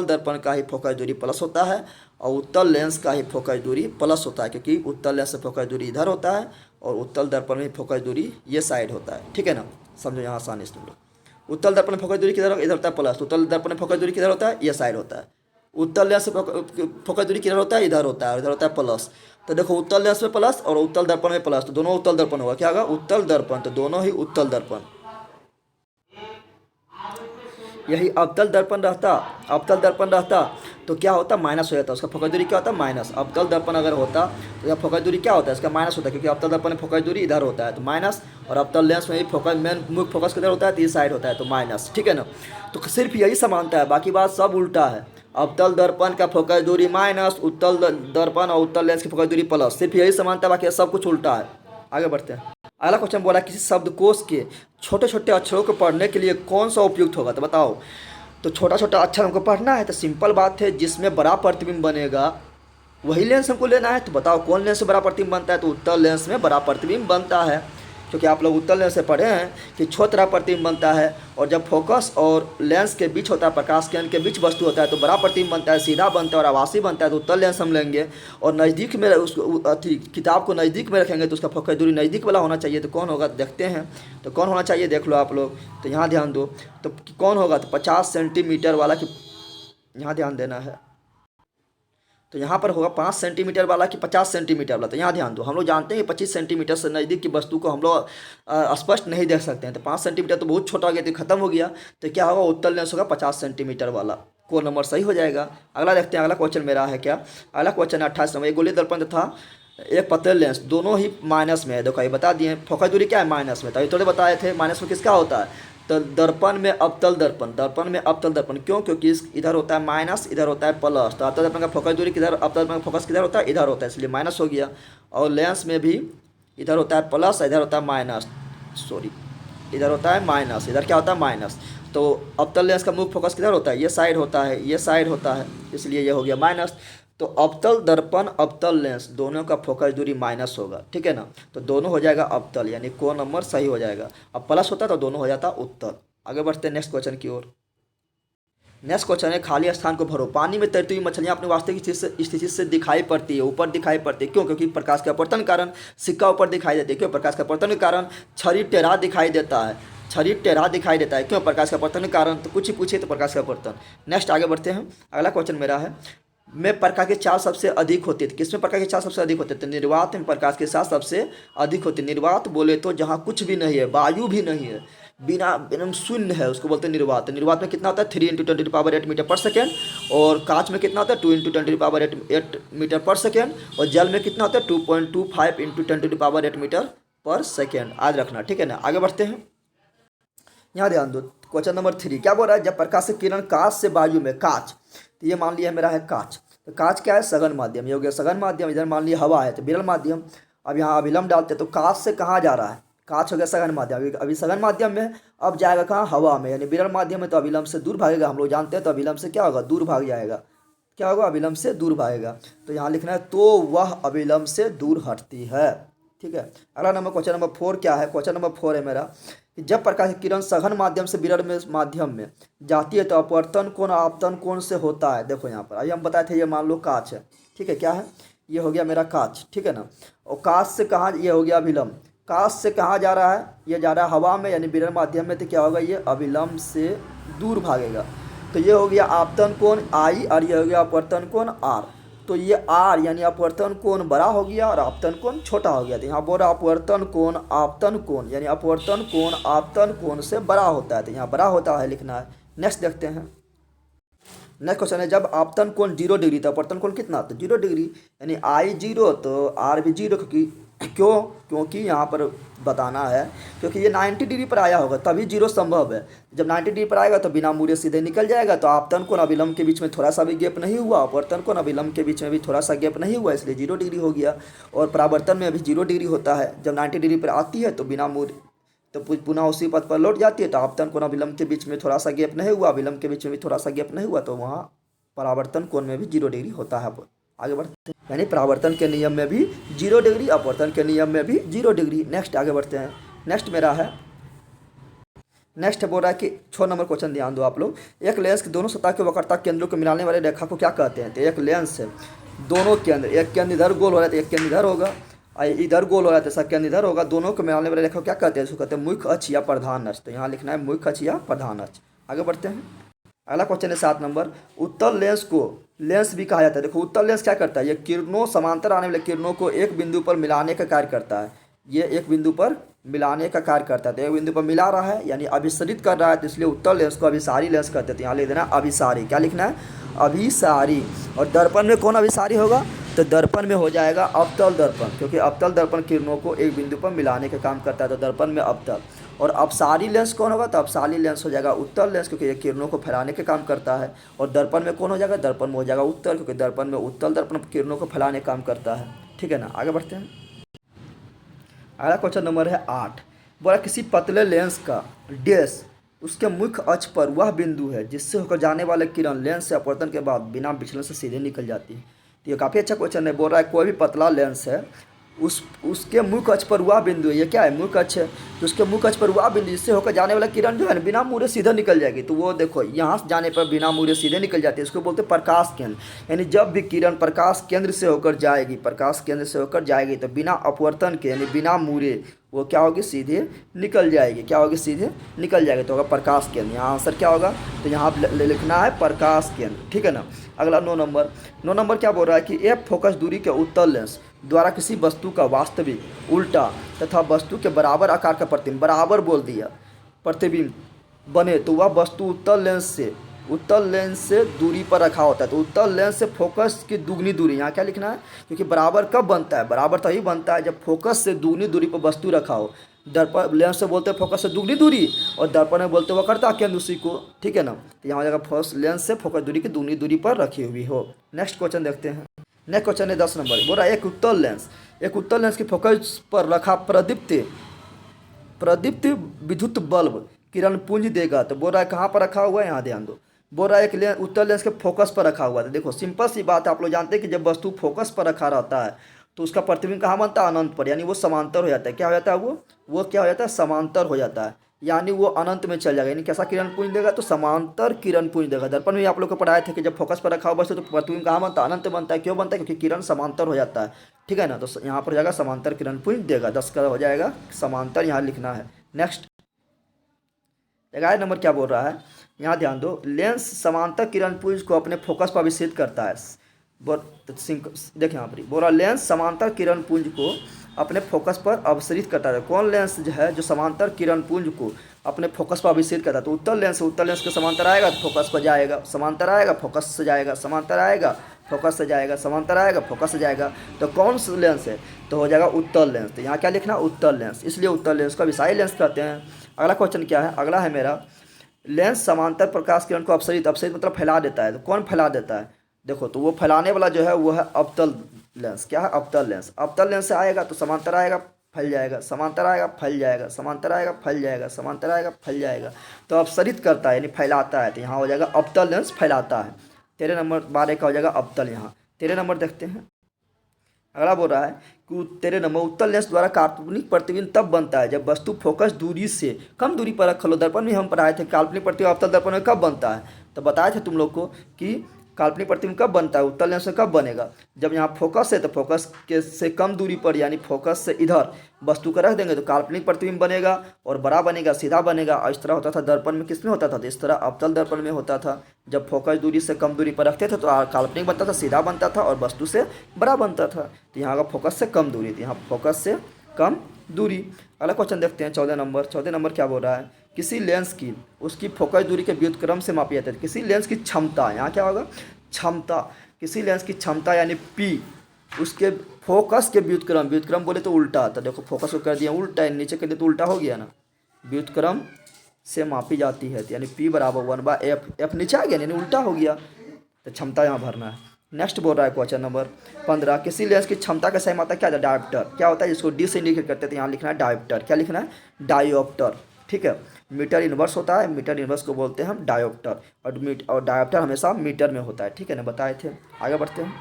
दर्पण का ही फोकस दूरी प्लस होता है और उत्तल लेंस का ही फोकस दूरी प्लस होता है, क्योंकि उत्तल लेंस से फोकस दूरी इधर होता है और उत्तल दर्पण में फोकस दूरी ये साइड होता है, ठीक है ना। समझो यहाँ आसानी से तुम लोग। उत्तल दर्पण में फोकस दूरी किधर, इधर होता है प्लस, उत्तल दर्पण में फोकस दूरी किधर होता है, ये साइड होता है। उत्तल लेंस से फोकस दूरी किधर होता है, इधर होता है और इधर होता है प्लस। तो देखो उत्तल लेंस में प्लस और उत्तल दर्पण में प्लस, तो दोनों उत्तल दर्पण होगा। क्या होगा उत्तल दर्पण, तो दोनों ही उत्तल दर्पण। यही अवतल दर्पण रहता तो क्या होता माइनस हो जाता, उसका फोकस दूरी क्या होता माइनस। अवतल दर्पण अगर होता तो यह फोकस दूरी क्या होता है, इसका माइनस होता है, क्योंकि अवतल दर्पण में फोकस दूरी इधर होता है तो माइनस, और अवतल लेंस में फोकस मेन मुख्य फोकस किधर होता है, तो इस साइड होता है तो माइनस, ठीक है ना। तो सिर्फ यही समानता है, बाकी बात सब उल्टा है। अवतल दर्पण का फोकस दूरी माइनस, उत्तल दर्पण और उत्तल लेंस की फोकस दूरी प्लस, सिर्फ यही समानता है, बाकी सब कुछ उल्टा है। आगे बढ़ते हैं। अगला क्वेश्चन बोला, किसी शब्दकोश के छोटे छोटे अक्षरों को पढ़ने के लिए कौन सा उपयुक्त होगा, तो बताओ। तो छोटा छोटा अक्षर हमको पढ़ना है, तो सिंपल बात है, जिसमें बड़ा प्रतिबिंब बनेगा वही लेंस हमको लेना है। तो बताओ कौन लेंस से बड़ा प्रतिबिंब बनता है, तो उत्तल लेंस में बड़ा प्रतिबिंब बनता है, क्योंकि आप लोग उत्तल लेंस से पढ़े हैं कि छोटा प्रतिबिंब बनता है, और जब फोकस और लेंस के बीच होता है, प्रकाश केंद्र के बीच वस्तु होता है, तो बड़ा प्रतिबिंब बनता है, सीधा बनता है और आभासी बनता है, तो उत्तल लेंस हम लेंगे। और नज़दीक में उसको किताब को नज़दीक में रखेंगे तो उसका फोकस दूरी नज़दीक वाला होना चाहिए। तो कौन होगा, देखते हैं। तो कौन होना चाहिए, देख लो आप लोग, तो यहाँ ध्यान दो, तो कौन होगा, तो 50 सेंटीमीटर वाला की यहाँ ध्यान देना है। तो यहाँ पर होगा 5 सेंटीमीटर वाला कि 50 सेंटीमीटर वाला, तो यहाँ ध्यान दो। हम लोग जानते हैं कि 25 सेंटीमीटर से नज़दीक की वस्तु को हम लोग स्पष्ट नहीं देख सकते हैं, तो 5 सेंटीमीटर तो बहुत छोटा हो गया, तो खत्म हो गया। तो क्या होगा, उत्तल लेंस होगा 50 सेंटीमीटर वाला, को नंबर सही हो जाएगा। अगला देखते हैं। अगला क्वेश्चन मेरा है क्या, अगला क्वेश्चन 28 नंबर। एक गोलीय दर्पण था एक पतले लेंस, दोनों ही माइनस में है। देखो ये बता दिए, फोकस दूरी क्या है माइनस में, तो ये थोड़े बताए थे माइनस में किसका होता है, तो दर्पण में अवतल दर्पण, क्यों, क्योंकि इधर होता है माइनस, इधर होता है प्लस, तो अवतल दर्पण का फोकस दूरी किधर, अवतल दर्पण का फोकस किधर होता है, इधर होता है, इसलिए माइनस हो गया। और लेंस में भी इधर होता है प्लस, इधर होता है माइनस, इधर होता है माइनस, इधर क्या होता है माइनस। तो अवतल लेंस का मुख्य फोकस किधर होता है, ये साइड होता है, ये साइड होता है, इसलिए ये हो गया माइनस। तो अवतल दर्पण अवतल लेंस दोनों का फोकस दूरी माइनस होगा, ठीक है ना। तो दोनों हो जाएगा अवतल, यानी को नंबर सही हो जाएगा। अब प्लस होता तो दोनों हो जाता उत्तल। आगे बढ़ते हैं नेक्स्ट क्वेश्चन की ओर। नेक्स्ट क्वेश्चन है खाली स्थान को भरो। पानी में तैरती हुई मछलियां अपनी वास्तविक स्थिति से दिखाई पड़ती है, ऊपर दिखाई पड़ती है। क्यों? क्योंकि प्रकाश के अपवर्तन के कारण सिक्का ऊपर दिखाई देती है। क्यों? प्रकाश के अपवर्तन के कारण छड़ी टेढ़ा दिखाई देता है। छड़ी टेढ़ा दिखाई देता है। क्यों? प्रकाश के अपवर्तन के कारण। तो कुछ ही पूछिए तो प्रकाश का अपवर्तन। नेक्स्ट आगे बढ़ते हैं। अगला क्वेश्चन मेरा है में प्रकाश की चाल सबसे अधिक होती है। किसमें प्रकाश की चाल सबसे अधिक होती है? तो निर्वात में प्रकाश के साथ सबसे अधिक होती है। निर्वात बोले तो जहाँ कुछ भी नहीं है, वायु भी नहीं है, बिना एकदम शून्य है, उसको बोलते हैं निर्वात। निर्वात में कितना होता है? 3 × 10⁸ मीटर पर सेकेंड। और कांच में कितना होता है? 2 × 10⁸ मीटर पर सेकेंड। और जल में कितना होता है? 2.25 × 10⁸ मीटर पर सेकेंड। याद रखना, ठीक है ना। आगे बढ़ते हैं। यहाँ ध्यान दो, क्वेश्चन नंबर 3 क्या बोल रहा है? जब प्रकाश की किरण कांच से वायु में, कांच तो ये मान लिया मेरा है कांच। तो कांच क्या है? सघन माध्यम। ये हो गया सघन माध्यम। इधर मान लिया हवा है तो विरल माध्यम। अब यहाँ अभिलंब डालते हैं तो कांच से कहाँ जा रहा है? कांच हो गया सघन माध्यम। अभी सघन माध्यम में, अब जाएगा कहाँ? हवा में। यानी विरल माध्यम में तो अभिलंब से दूर भागेगा। हम लोग जानते हैं तो अभिलंब से क्या होगा? दूर भाग जाएगा। क्या होगा? अभिलंब से दूर भागेगा। तो यहाँ लिखना है तो वह अभिलंब से दूर हटती है। ठीक है। अगला नंबर क्वेश्चन नंबर 4 क्या है? क्वेश्चन नंबर 4 है मेरा कि जब प्रकाश की किरण सघन माध्यम से विरल में माध्यम में जाती है तो अपवर्तन कोण आपतन कोण से होता है। देखो यहाँ पर अभी हम बताए थे, ये मान लो कांच है, ठीक है। क्या है? ये हो गया मेरा कांच, ठीक है ना। और कांच से कहाँ? ये हो गया अभिलंब। कांच से कहाँ जा रहा है? ये जा रहा है हवा में, यानी विरल माध्यम में। तो क्या होगा? ये अभिलंब से दूर भागेगा। तो ये हो गया आपतन कोण I और ये हो गया अपवर्तन कोण R। तो ये R यानी अपवर्तन कोण बड़ा हो गया और आपतन कोण छोटा हो गया। तो यहाँ बोल रहा अपवर्तन कोण आपतन कोण, यानी अपवर्तन कोण आपतन कोण से बड़ा होता है। तो यहाँ बड़ा होता है लिखना है। नेक्स्ट देखते हैं। नेक्स्ट क्वेश्चन है जब आपतन कोण 0 डिग्री तो अपवर्तन कोण कितना? तो 0 डिग्री, यानी I 0 तो R भी 0। क्योंकि यहाँ पर बताना है क्योंकि ये 90 डिग्री पर आया होगा तभी 0 संभव है। जब 90 डिग्री पर आएगा तो बिना मुड़े सीधे निकल जाएगा। तो आपतन कोण अभिलंब के बीच में थोड़ा सा भी गैप नहीं हुआ, अपवर्तन कोण अभिलंब के बीच में भी थोड़ा सा गैप नहीं हुआ, इसलिए 0 डिग्री हो गया। और परावर्तन में अभी 0 डिग्री होता है। जब 90 डिग्री पर आती है तो बिना मुड़े तो पुनः उसी पथ पर लौट जाती है। तो आपतन कोण अभिलंब के बीच में थोड़ा सा गैप नहीं हुआ, अभिलंब के बीच में भी थोड़ा सा गैप नहीं हुआ, तो वहाँ परावर्तन कोण में भी 0 डिग्री होता है। आगे बढ़ते हैं। यानी परावर्तन के नियम में भी 0 डिग्री, अपवर्तन के नियम में भी 0 डिग्री। नेक्स्ट आगे बढ़ते हैं। नेक्स्ट मेरा है, नेक्स्ट बोल रहा है कि 6 नंबर क्वेश्चन ध्यान दो आप लोग। एक लेंस के दोनों सतह के वक्रता केंद्रों को मिलाने वाले रेखा को क्या कहते हैं? तो एक लेंस है, दोनों केंद्र, एक केंद्र इधर गोल हो रहा है तो एक केंद्र इधर होगा, इधर गोल हो रहा है तो सब केंद्र इधर होगा। दोनों को मिलाने वाले रेखा को क्या कहते हैं? उसको कहते हैं मुख्य अक्ष या प्रधान अक्ष। तो यहाँ लिखना है मुख्य अक्ष या प्रधान अक्ष। आगे बढ़ते हैं। अगला क्वेश्चन है 7 नंबर। उत्तल लेंस को लेंस भी कहा जाता है। देखो उत्तल लेंस क्या करता है? ये किरणों समांतर आने वाले किरणों को एक बिंदु पर मिलाने का कार्य करता है। ये एक बिंदु पर मिलाने का कार्य करता है। तो एक बिंदु पर मिला रहा है यानी अभिसरित कर रहा है, तो इसलिए उत्तल लेंस को अभिसारी लेंस कहते हैं। यहाँ लिख देना अभिसारी। क्या लिखना है? अभिसारी। और दर्पण में कौन अभिसारी होगा? तो दर्पण में हो जाएगा अवतल दर्पण, क्योंकि अवतल दर्पण किरणों को एक बिंदु पर मिलाने का काम करता है। तो दर्पण में अवतल। और अपसारी लेंस कौन होगा? तो अपसारी लेंस हो जाएगा उत्तल लेंस, क्योंकि ये किरणों को फैलाने का काम करता है। और दर्पण में कौन हो जाएगा? दर्पण में हो जाएगा उत्तल, क्योंकि दर्पण में उत्तल दर्पण किरणों को फैलाने का काम करता है। ठीक है ना। आगे बढ़ते हैं। अगला क्वेश्चन नंबर है 8। बोला किसी पतले लेंस का डैश उसके मुख्य अक्ष पर वह बिंदु है जिससे होकर जाने वाले किरण लेंस से अपवर्तन के बाद बिना विचलन से सीधे निकल जाती है। तो ये काफ़ी अच्छा क्वेश्चन है। बोल रहा है कोई भी पतला लेंस है, उसके मुख्य अक्ष पर वह बिंदु है। ये क्या है? मुख्य अक्ष है। तो उसके मुख्य अक्ष पर वह बिंदु जिससे होकर जाने वाला किरण जो है बिना मुड़े सीधे निकल जाएगी। तो वो देखो यहाँ से जाने पर बिना मुड़े सीधे निकल जाती है। इसको बोलते हैं प्रकाश केंद्र। यानी जब भी किरण प्रकाश केंद्र से होकर जाएगी, प्रकाश केंद्र से होकर जाएगी तो बिना अपवर्तन के यानी बिना मुड़े वो क्या होगी? सीधे निकल जाएगी। क्या होगी? सीधे निकल जाएगी। तो होगा प्रकाश केंद्र। यहाँ आंसर क्या होगा? तो यहाँ लिखना है प्रकाश केंद्र। ठीक है ना। अगला 9 नंबर। 9 नंबर क्या बोल रहा है कि एफ फोकस दूरी के उत्तल लेंस द्वारा किसी वस्तु का वास्तविक, उल्टा तथा वस्तु के बराबर आकार का प्रतिबिंब, बराबर बोल दिया, प्रतिबिंब बने तो वह वस्तु उत्तल लेंस से दूरी पर रखा होता है। तो उत्तल लेंस से फोकस की दुगनी दूरी, यहाँ क्या लिखना है? क्योंकि बराबर कब बनता है? बराबर तभी बनता है जब फोकस से दुगनी दूरी पर वस्तु रखा हो। दर्पण लेंस से बोलते हैं फोकस से दुगनी दूरी, और दर्पण में बोलते हुआ करता केंद्र उसी को। ठीक है ना। तो यहाँ हो जाएगा फर्स्ट लेंस से फोकस दूरी की दुगनी दूरी पर रखी हुई हो। नेक्स्ट क्वेश्चन देखते हैं। नेक्स्ट क्वेश्चन है 10 नंबर। बोल रहा है एक उत्तल लेंस की फोकस पर रखा प्रदीप्त विद्युत बल्ब किरण पुंज देगा। तो बोल रहा है कहाँ पर रखा हुआ है? यहाँ ध्यान दो। बोल रहा है एक उत्तल लेंस के फोकस पर रखा हुआ है। तो देखो सिंपल सी बात है, आप लोग जानते हैं कि जब वस्तु फोकस पर रखा रहता है तो उसका प्रतिबिंब कहाँ बनता है? अनंत पर, यानी वो समांतर हो जाता है। क्या हो जाता है? वो क्या हो जाता है? समांतर हो जाता है। यानी वो अनंत में चल जाएगा। यानी कैसा किरण पुंज देगा, तो समांतर किरण पुंज देगा। दर्पण में आप लोग को पढ़ाए थे कि जब फोकस पर रखा हुआ बस तो प्रतिबिंब कहाँ बनता है, अनंत बनता है। क्यों बनता है, क्योंकि किरण समांतर हो जाता है, ठीक है ना। तो यहाँ पर हो जाएगा समांतर किरण पुंज देगा, 10 का हो जाएगा समांतर, यहाँ लिखना है। नेक्स्ट 11 नंबर क्या बोल रहा है, यहाँ ध्यान दो। लेंस समांतर किरण पुंज को अपने फोकस पर अभिषेक करता है। देखिए यहाँ पर बोल रहा लेंस समांतर किरण पुंज को अपने फोकस पर अभिसरित करता है। कौन लेंस जो है जो समांतर किरण पुंज को अपने फोकस पर अभिसरित करता है, तो उत्तल लेंस। उत्तल लेंस के समांतर आएगा तो फोकस पर जाएगा, समांतर आएगा फोकस से जाएगा, समांतर आएगा फोकस से जाएगा, समांतर आएगा फोकस से जाएगा। तो कौन सा लेंस है, तो हो जाएगा उत्तल लेंस। तो यहाँ क्या लिखना, उत्तल लेंस, इसलिए उत्तल लेंस को अभिसारी लेंस कहते हैं। अगला क्वेश्चन क्या है, अगला है मेरा, लेंस समांतर प्रकाश किरण को अपसरित, अपसरित मतलब फैला देता है। तो कौन फैला देता है, देखो तो वो फैलाने वाला जो है वो है अवतल लेंस। क्या है, अवतल लेंस। अवतल लेंस से आएगा तो समांतर आएगा फैल जाएगा, समांतर आएगा फैल जाएगा, समांतर आएगा फैल जाएगा, समांतर आएगा फैल जाएगा। तो अपसरित करता है यानी फैलाता है, तो यहाँ हो जाएगा अवतल लेंस फैलाता है। 13 नंबर 12 का हो जाएगा अवतल। यहाँ 13 नंबर देखते हैं, अगला बोल रहा है कि 13 नंबर, उत्तल लेंस द्वारा काल्पनिक प्रतिबिंब तब बनता है जब वस्तु फोकस दूरी से कम दूरी पर रख लो। दर्पण में हम पढ़ाए थे काल्पनिक प्रतिबिंब अवतल दर्पण में कब बनता है, तो बताए थे तुम लोग को कि काल्पनिक प्रतिबिंब कब बनता है, उत्तल लेंस में कब बनेगा, जब यहाँ फोकस है तो फोकस के से कम दूरी पर यानी फोकस से इधर वस्तु को रख देंगे तो काल्पनिक प्रतिबिंब बनेगा और बड़ा बनेगा, सीधा बनेगा। और इस तरह होता था दर्पण में, किस में होता था, तो इस तरह अवतल दर्पण में होता था। जब फोकस दूरी से कम दूरी पर रखते थे तो काल्पनिक बनता था, सीधा बनता था और वस्तु से बड़ा बनता था। तो यहाँ का फोकस से कम दूरी थी, यहाँ फोकस से कम दूरी। अगला क्वेश्चन देखते हैं 14 नंबर। 14 नंबर क्या बोल रहा है, किसी लेंस की उसकी फोकस दूरी के व्युत्क्रम से मापी जाती है। किसी लेंस की क्षमता, यहाँ क्या होगा, क्षमता, किसी लेंस की क्षमता यानी पी उसके फोकस के व्युत्क्रम, व्युत्क्रम बोले तो उल्टा आता, देखो फोकस को कर दिया उल्टा है, नीचे कर दिया तो उल्टा हो गया ना, व्युत्क्रम से मापी जाती है। यानी पी बराबर 1/f, एफ नीचे आ गया यानी उल्टा हो गया, तो क्षमता यहाँ भरना है। नेक्स्ट बोल रहा है क्वेश्चन नंबर 15, किसी लेंस की क्षमता का सही मात्रा क्या है, डायोप्टर। क्या होता है, जिसको डी से इंडिकेट करते हैं, तो यहाँ लिखना है डायोप्टर। क्या लिखना है, डायोप्टर, ठीक है। मीटर इनवर्स होता है, मीटर इनवर्स को बोलते हैं हम डायोप्टर, और डायोप्टर हमेशा मीटर में होता है, ठीक है ना, बताए थे। आगे बढ़ते हैं,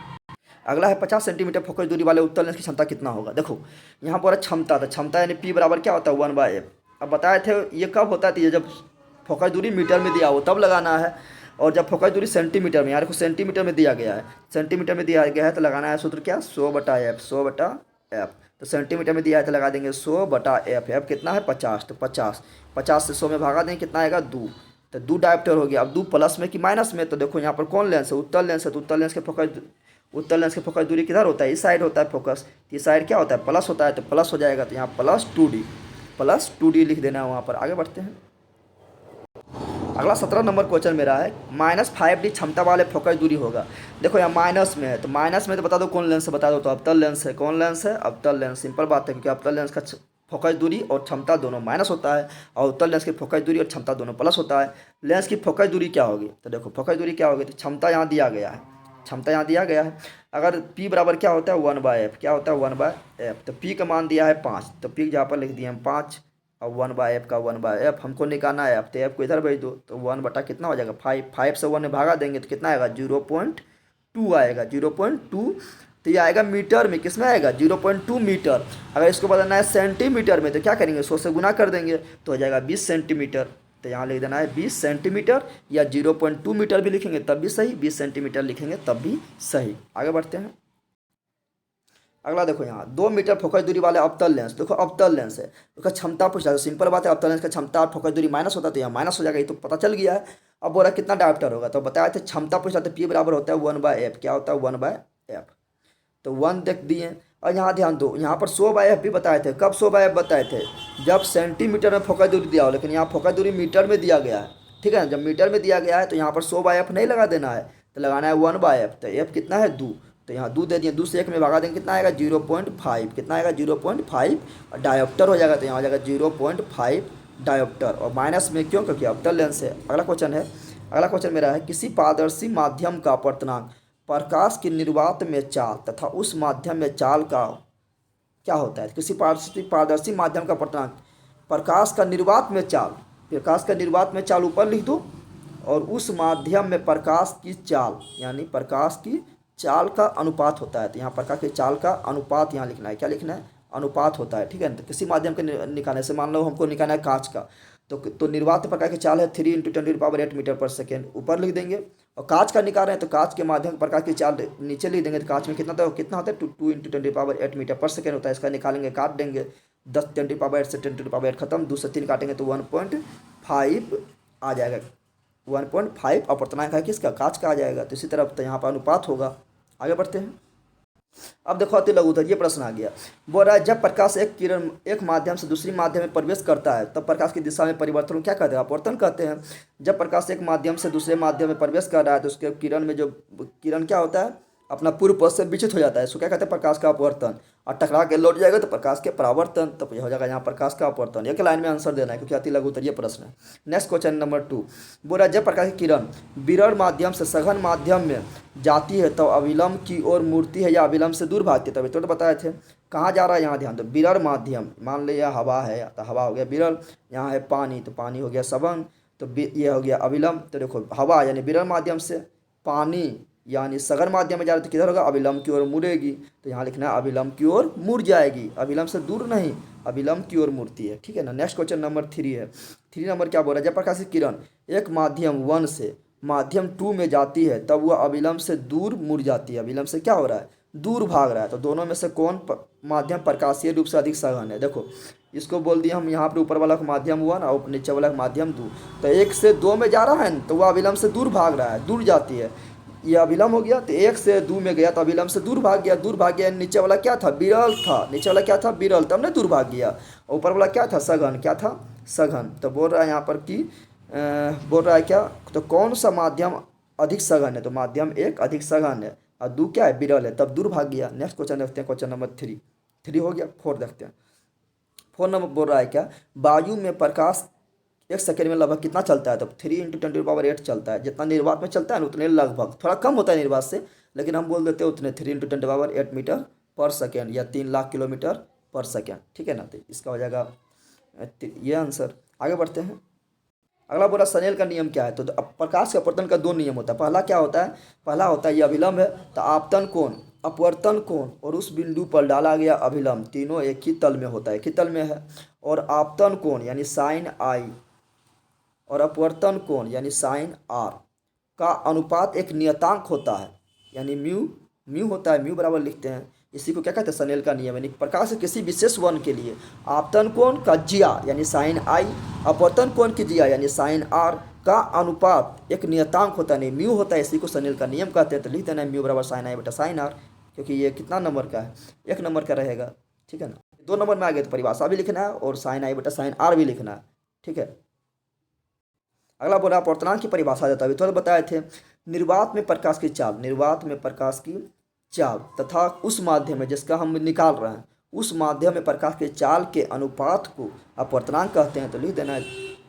अगला है 50 सेंटीमीटर फोकस दूरी वाले उत्तल लेंस की क्षमता कितना होगा। देखो यहाँ पर क्षमता, तो क्षमता यानी पी बराबर क्या होता है, 1/f। अब बताए थे ये कब होता है, तो ये जब फोकस दूरी मीटर में दिया हो तब लगाना है, और जब फोकस दूरी सेंटीमीटर में, यार देखो सेंटीमीटर में दिया गया है, सेंटीमीटर में दिया गया है तो लगाना है सूत्र क्या, 100/f, 100/f। तो सेंटीमीटर में दिया है तो लगा देंगे 100/f, f कितना है 50, तो 50 से 100 में भागा देंगे, कितना आएगा 2, तो 2 डायोप्टर हो गया। अब 2 प्लस में कि माइनस में, तो देखो यहाँ पर कौन लेंस है, उत्तल लेंस है, तो उत्तल लेंस के फोकस दूरी किधर होता है, इस साइड होता है फोकस, इस साइड क्या होता है, प्लस होता है, तो प्लस हो जाएगा, तो यहाँ +2D लिख देना है वहाँ पर। आगे बढ़ते हैं, अगला 17 नंबर क्वेश्चन मेरा है, -5D क्षमता वाले फोकस दूरी होगा। देखो यहाँ माइनस में है, तो माइनस में तो बता दो कौन लेंस है, बता दो, तो अवतल लेंस है। कौन लेंस है, अवतल लेंस। सिंपल बात है, क्योंकि अवतल लेंस का फोकस दूरी और क्षमता दोनों माइनस होता है, और उत्तल लेंस की फोकस दूरी और क्षमता दोनों प्लस होता है। लेंस की फोकस दूरी क्या होगी, तो देखो फोकस दूरी क्या होगी, तो क्षमता यहाँ दिया गया है, क्षमता यहाँ दिया गया है। अगर P बराबर क्या होता है, 1/f, क्या होता है 1/f, तो P का मान दिया है 5, तो P जहाँ पर लिख दिए हम 5, और 1/f का 1/f हमको निकालना है, तो f को इधर भेज दो, तो 1 बटा कितना हो जाएगा 5 से 1 में भागा देंगे तो कितना आएगा 0.2 आएगा, 0.2। तो ये आएगा मीटर में, किस में आएगा 0.2 मीटर। अगर इसको बदलना है सेंटीमीटर में तो क्या करेंगे, 100 से गुना कर देंगे तो हो जाएगा 20 सेंटीमीटर। तो यहाँ लिख देना है 20 सेंटीमीटर, या 0.2 मीटर भी लिखेंगे तब भी सही, 20 सेंटीमीटर लिखेंगे तब भी सही। आगे बढ़ते हैं, अगला देखो यहाँ 2 मीटर फोकस दूरी वाले अवतल लेंस। देखो अवतल लेंस है, उसका क्षमता पूछा है, सिंपल बात है, अवतल लेंस का क्षमता और फोकस दूरी माइनस होता है, तो यहाँ माइनस हो जाएगा, ये तो पता चल गया है। अब बोला कितना डायोप्टर होगा, तो बताया थे क्षमता पूछा, तो P बराबर होता है 1/f। क्या होता है 1/f, तो 1 देख दिए। और यहाँ ध्यान दो, यहाँ पर 100/f भी बताए थे, कब 100/f बताए थे, जब सेंटीमीटर में फोकस दूरी दिया हो, लेकिन यहाँ फोकस दूरी मीटर में दिया गया है, ठीक है। जब मीटर में दिया गया है तो यहाँ पर 100/f नहीं लगा देना है, तो लगाना है 1/f। तो f कितना है 2, तो यहाँ 2 दे दिए, 2 से 1 में भागा देंगे, कितना आएगा 0.5, कितना आएगा 0.5, और डायोप्टर हो जाएगा, तो यहाँ हो जाएगा 0.5 डायोप्टर, और माइनस में क्यों, क्योंकि अवतल लेंस है। अगला क्वेश्चन है, अगला क्वेश्चन मेरा है, किसी पारदर्शी माध्यम का अपवर्तनांक प्रकाश की निर्वात में चाल तथा उस माध्यम में चाल का क्या होता है। किसी पारदर्शी माध्यम का अपवर्तनांक, प्रकाश का निर्वात में चाल, प्रकाश का निर्वात में चाल ऊपर लिख दो, और उस माध्यम में प्रकाश की चाल यानी प्रकाश की चाल का अनुपात होता है। तो यहाँ प्रकाश की चाल का अनुपात यहाँ लिखना है, क्या लिखना है, अनुपात होता है, ठीक है। तो किसी माध्यम के निकालने से, मान लो हमको निकालना है कांच का, तो निर्वात प्रकार की चाल है 3 × 10⁸ मीटर पर सेकेंड, ऊपर लिख देंगे। और कांच का निकाल रहे हैं तो कांच के माध्यम प्रकार की चाल नीचे लिख देंगे। तो कांच में कितना होता है 2 × 10⁸ मीटर पर सेकेंड होता है। इसका निकालेंगे, काट देंगे, 10 × 10⁸ से 10⁸ खत्म, 2 से 3 काटेंगे तो 1.5 आ जाएगा। 1.5 अपवर्तनांक है किसका, कांच का आ जाएगा। तो इसी तरह तो यहाँ पर अनुपात होगा। आगे बढ़ते हैं। अब देखो अति लघुत्तरीय प्रश्न आ गया। बोल रहा है जब प्रकाश एक किरण एक माध्यम से दूसरी माध्यम में प्रवेश करता है तब प्रकाश की दिशा में परिवर्तन क्या कहते हैं, अपवर्तन कहते हैं। जब प्रकाश एक माध्यम से दूसरे माध्यम में प्रवेश कर रहा है तो उसके किरण में जो किरण क्या होता है, अपना पूर्व पथ से विचलित हो जाता है। इसको क्या कहते हैं, प्रकाश का अपवर्तन। और टकरा के लौट जाएगा तो प्रकाश के परावर्तन। तो ये हो जाएगा यहाँ प्रकाश का अपवर्तन। एक लाइन में आंसर देना है क्योंकि अति लघुत्तरीय प्रश्न है। नेक्स्ट क्वेश्चन नंबर 2, बोला जब प्रकाश की किरण विरल माध्यम से सघन माध्यम में जाती है तो अविलंब की ओर मुड़ती है या अविलंब से दूर भागती है। तभी तो बताए थे। कहाँ जा रहा है, यहाँ ध्यान दो। विरल माध्यम, मान लिया हवा है तो हवा हो गया विरल, यहाँ है पानी तो पानी हो गया सघन, तो ये हो गया अविलंब। तो देखो हवा यानी विरल माध्यम से, पानी यानी सघन माध्यम में जा रही तो किधर होगा, अविलंब की ओर मुड़ेगी। तो यहाँ लिखना है अविलंब की ओर मुड़ जाएगी, अविलंब से दूर नहीं, अविलंब की ओर मुड़ती है। ठीक है ना। नेक्स्ट क्वेश्चन नंबर 3 है। 3 नंबर क्या बोल रहा है, जब प्रकाश की किरण एक माध्यम 1 से माध्यम 2 में जाती है तब वह अविलंब से दूर मुड़ जाती है। अविलंब से क्या हो रहा है, दूर भाग रहा है। तो दोनों में से कौन माध्यम प्रकाशीय रूप से अधिक सघन है। देखो इसको बोल दिया हम यहाँ पर ऊपर वाला का माध्यम 1 और नीचे वाला का माध्यम 2। तो 1 से 2 में जा रहा है तो वह अविलंब से दूर भाग रहा है, दूर जाती है। ये अविलंब हो गया तो 1 से 2 में गया तो अविलंब से दूर भाग गया, दूर भाग गया। नीचे वाला क्या था, विरल था। नीचे वाला क्या था, विरल, तब ना दूर भाग गया। ऊपर वाला क्या था, सघन। क्या था, सघन। तो बोल रहा है यहाँ पर कि बोल रहा है क्या, तो कौन सा माध्यम अधिक सघन है। तो माध्यम 1 अधिक सघन है और 2 क्या है, विरल है, तब दूर भाग गया। नेक्स्ट क्वेश्चन देखते हैं, क्वेश्चन नंबर 3 हो गया। 4 देखते हैं। 4 नंबर बोल रहा है क्या, वायु में प्रकाश 1 सेकेंड में लगभग कितना चलता है। तो 3 × 10⁸ चलता है। जितना निर्वात में चलता है ना उतने लगभग, थोड़ा कम होता है निर्वात से, लेकिन हम बोल देते हैं उतने 3 × 10⁸ मीटर पर सेकेंड या 3 लाख किलोमीटर पर सेकेंड। ठीक है ना। तो इसका हो जाएगा ये आंसर। आगे बढ़ते हैं। अगला बोला स्नेल का नियम क्या है। तो अब प्रकाश के अपवर्तन का 2 नियम होता है। पहला क्या होता है, पहला होता है ये अभिलंब है तो आपतन कोण, अपवर्तन कोण और उस बिंदु पर डाला गया अभिलंब तीनों एक ही तल में होता है, एक ही तल में है। और आपतन कोण यानी साइन आई और अपवर्तन कोण यानी साइन आर का अनुपात एक नियतांक होता है, यानी म्यू होता है। म्यू बराबर लिखते हैं। इसी को क्या कहते हैं, स्नेल का नियम। यानी प्रकाश के किसी विशेष वन के लिए आपतन कोण का जिया यानी साइन आई, अपवर्तन कोण की जिया यानी साइन आर का अनुपात एक नियतांक होता है, नहीं म्यू होता है। इसी को स्नेल का नियम कहते हैं। तो लिख देना है म्यू बराबर साइन आई बटा साइन आर, क्योंकि ये कितना नंबर का है, 1 नंबर का रहेगा। ठीक है ना। 2 नंबर में आ गया तो परिभाषा भी लिखना है और साइन आई बटा साइन आर भी लिखना है। ठीक है। अगला बोला अपवर्तनांक की परिभाषा देता है। तो बताए थे निर्वात में प्रकाश की चाल, निर्वात में प्रकाश की चाल तथा उस माध्यम में जिसका हम निकाल रहे हैं उस माध्यम में प्रकाश के चाल के अनुपात को अपवर्तनांक कहते हैं। तो लिख देना है।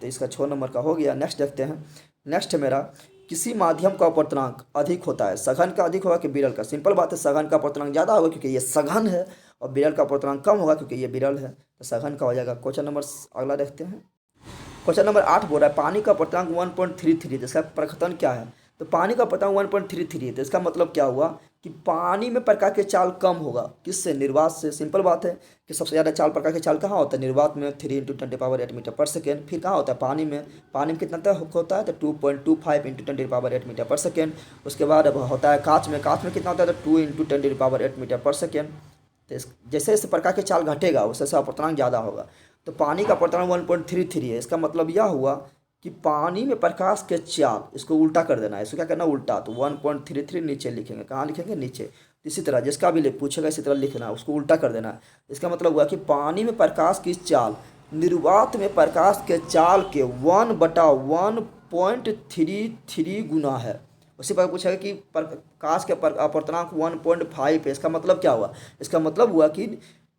तो इसका 6 नंबर का हो गया। नेक्स्ट देखते हैं। नेक्स्ट मेरा किसी माध्यम का अपवर्तनांक अधिक होता है, सघन का अधिक होगा कि विरल का। सिंपल बात है, सघन का अपवर्तनांक ज़्यादा होगा क्योंकि ये सघन है और विरल का अपवर्तनांक कम होगा क्योंकि ये विरल है। तो सघन का हो जाएगा। क्वेश्चन नंबर अगला देखते हैं। क्वेश्चन नंबर 8 बोल रहा है पानी का अपवर्तनांक 1.33, जिसका प्रकथन क्या है। तो पानी का अपवर्तनांक 1.33 है। तो इसका मतलब क्या हुआ कि पानी में प्रकाश के चाल कम होगा, किससे, निर्वात से। सिंपल बात है कि सबसे ज़्यादा चाल प्रकाश के चाल कहाँ होता है, निर्वात में 3 × 10⁸ मीटर पर सेकेंड। फिर कहाँ होता है, पानी में। पानी में कितना तक होता है, तो 2.25 × 10⁸ मीटर पर सेकेंड। उसके बाद अब होता है कांच में। कांच में कितना होता है, तो 2 × 10⁸ मीटर पर सेकेंड। तो जैसे जैसे प्रकाश के चाल घटेगा वैसे वैसे अपवर्तनांक ज़्यादा होगा। तो पानी का अपवर्तनांक 1.33 है। इसका मतलब यह हुआ कि पानी में प्रकाश के चाल, इसको उल्टा कर देना है। इसको क्या करना, उल्टा। तो 1.33 नीचे लिखेंगे। कहाँ लिखेंगे, नीचे। इसी तरह जिसका भी पूछेगा इसी तरह लिखना है, उसको उल्टा कर देना है। इसका मतलब हुआ कि पानी में प्रकाश की चाल निर्वात में प्रकाश के चाल के 1/1.33 गुना है। उसी पर पूछेगा कि कांच के अपवर्तनांक 1.5 है। इसका मतलब क्या हुआ, इसका मतलब हुआ कि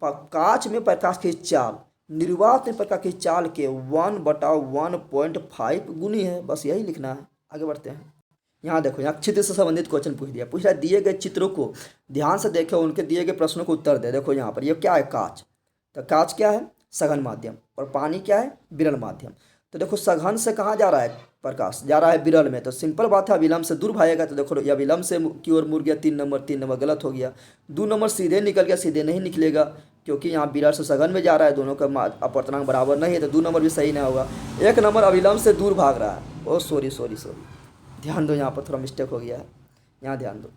कांच में प्रकाश की चाल निर्वात में प्रकाश की चाल के 1/1.5 गुनी है। बस यही लिखना है। आगे बढ़ते हैं। यहाँ देखो, यहाँ चित्र से संबंधित क्वेश्चन पूछ रहा है दिए गए चित्रों को ध्यान से देखें, उनके दिए गए प्रश्नों को उत्तर दे। देखो यहाँ पर ये क्या है, कांच। तो कांच क्या है, सघन माध्यम, और पानी क्या है, विरल माध्यम। तो देखो सघन से कहाँ जा रहा है प्रकाश, जा रहा है विरल में। तो सिंपल बात है, विलंब से दूर भागेगा। तो देखो यह विलंब से की ओर मुड़ गया, 3 नंबर गलत हो गया। 2 नंबर सीधे निकल गया, सीधे नहीं निकलेगा। क्योंकि यहाँ विराट से सघन में जा रहा है, दोनों का अपवर्तनांक बराबर नहीं है, तो 2 नंबर भी सही नहीं होगा। 1 नंबर अविलंब से दूर भाग रहा है। ओ सॉरी सॉरी सॉरी, ध्यान दो, यहाँ पर थोड़ा मिस्टेक हो गया है, यहाँ ध्यान दो।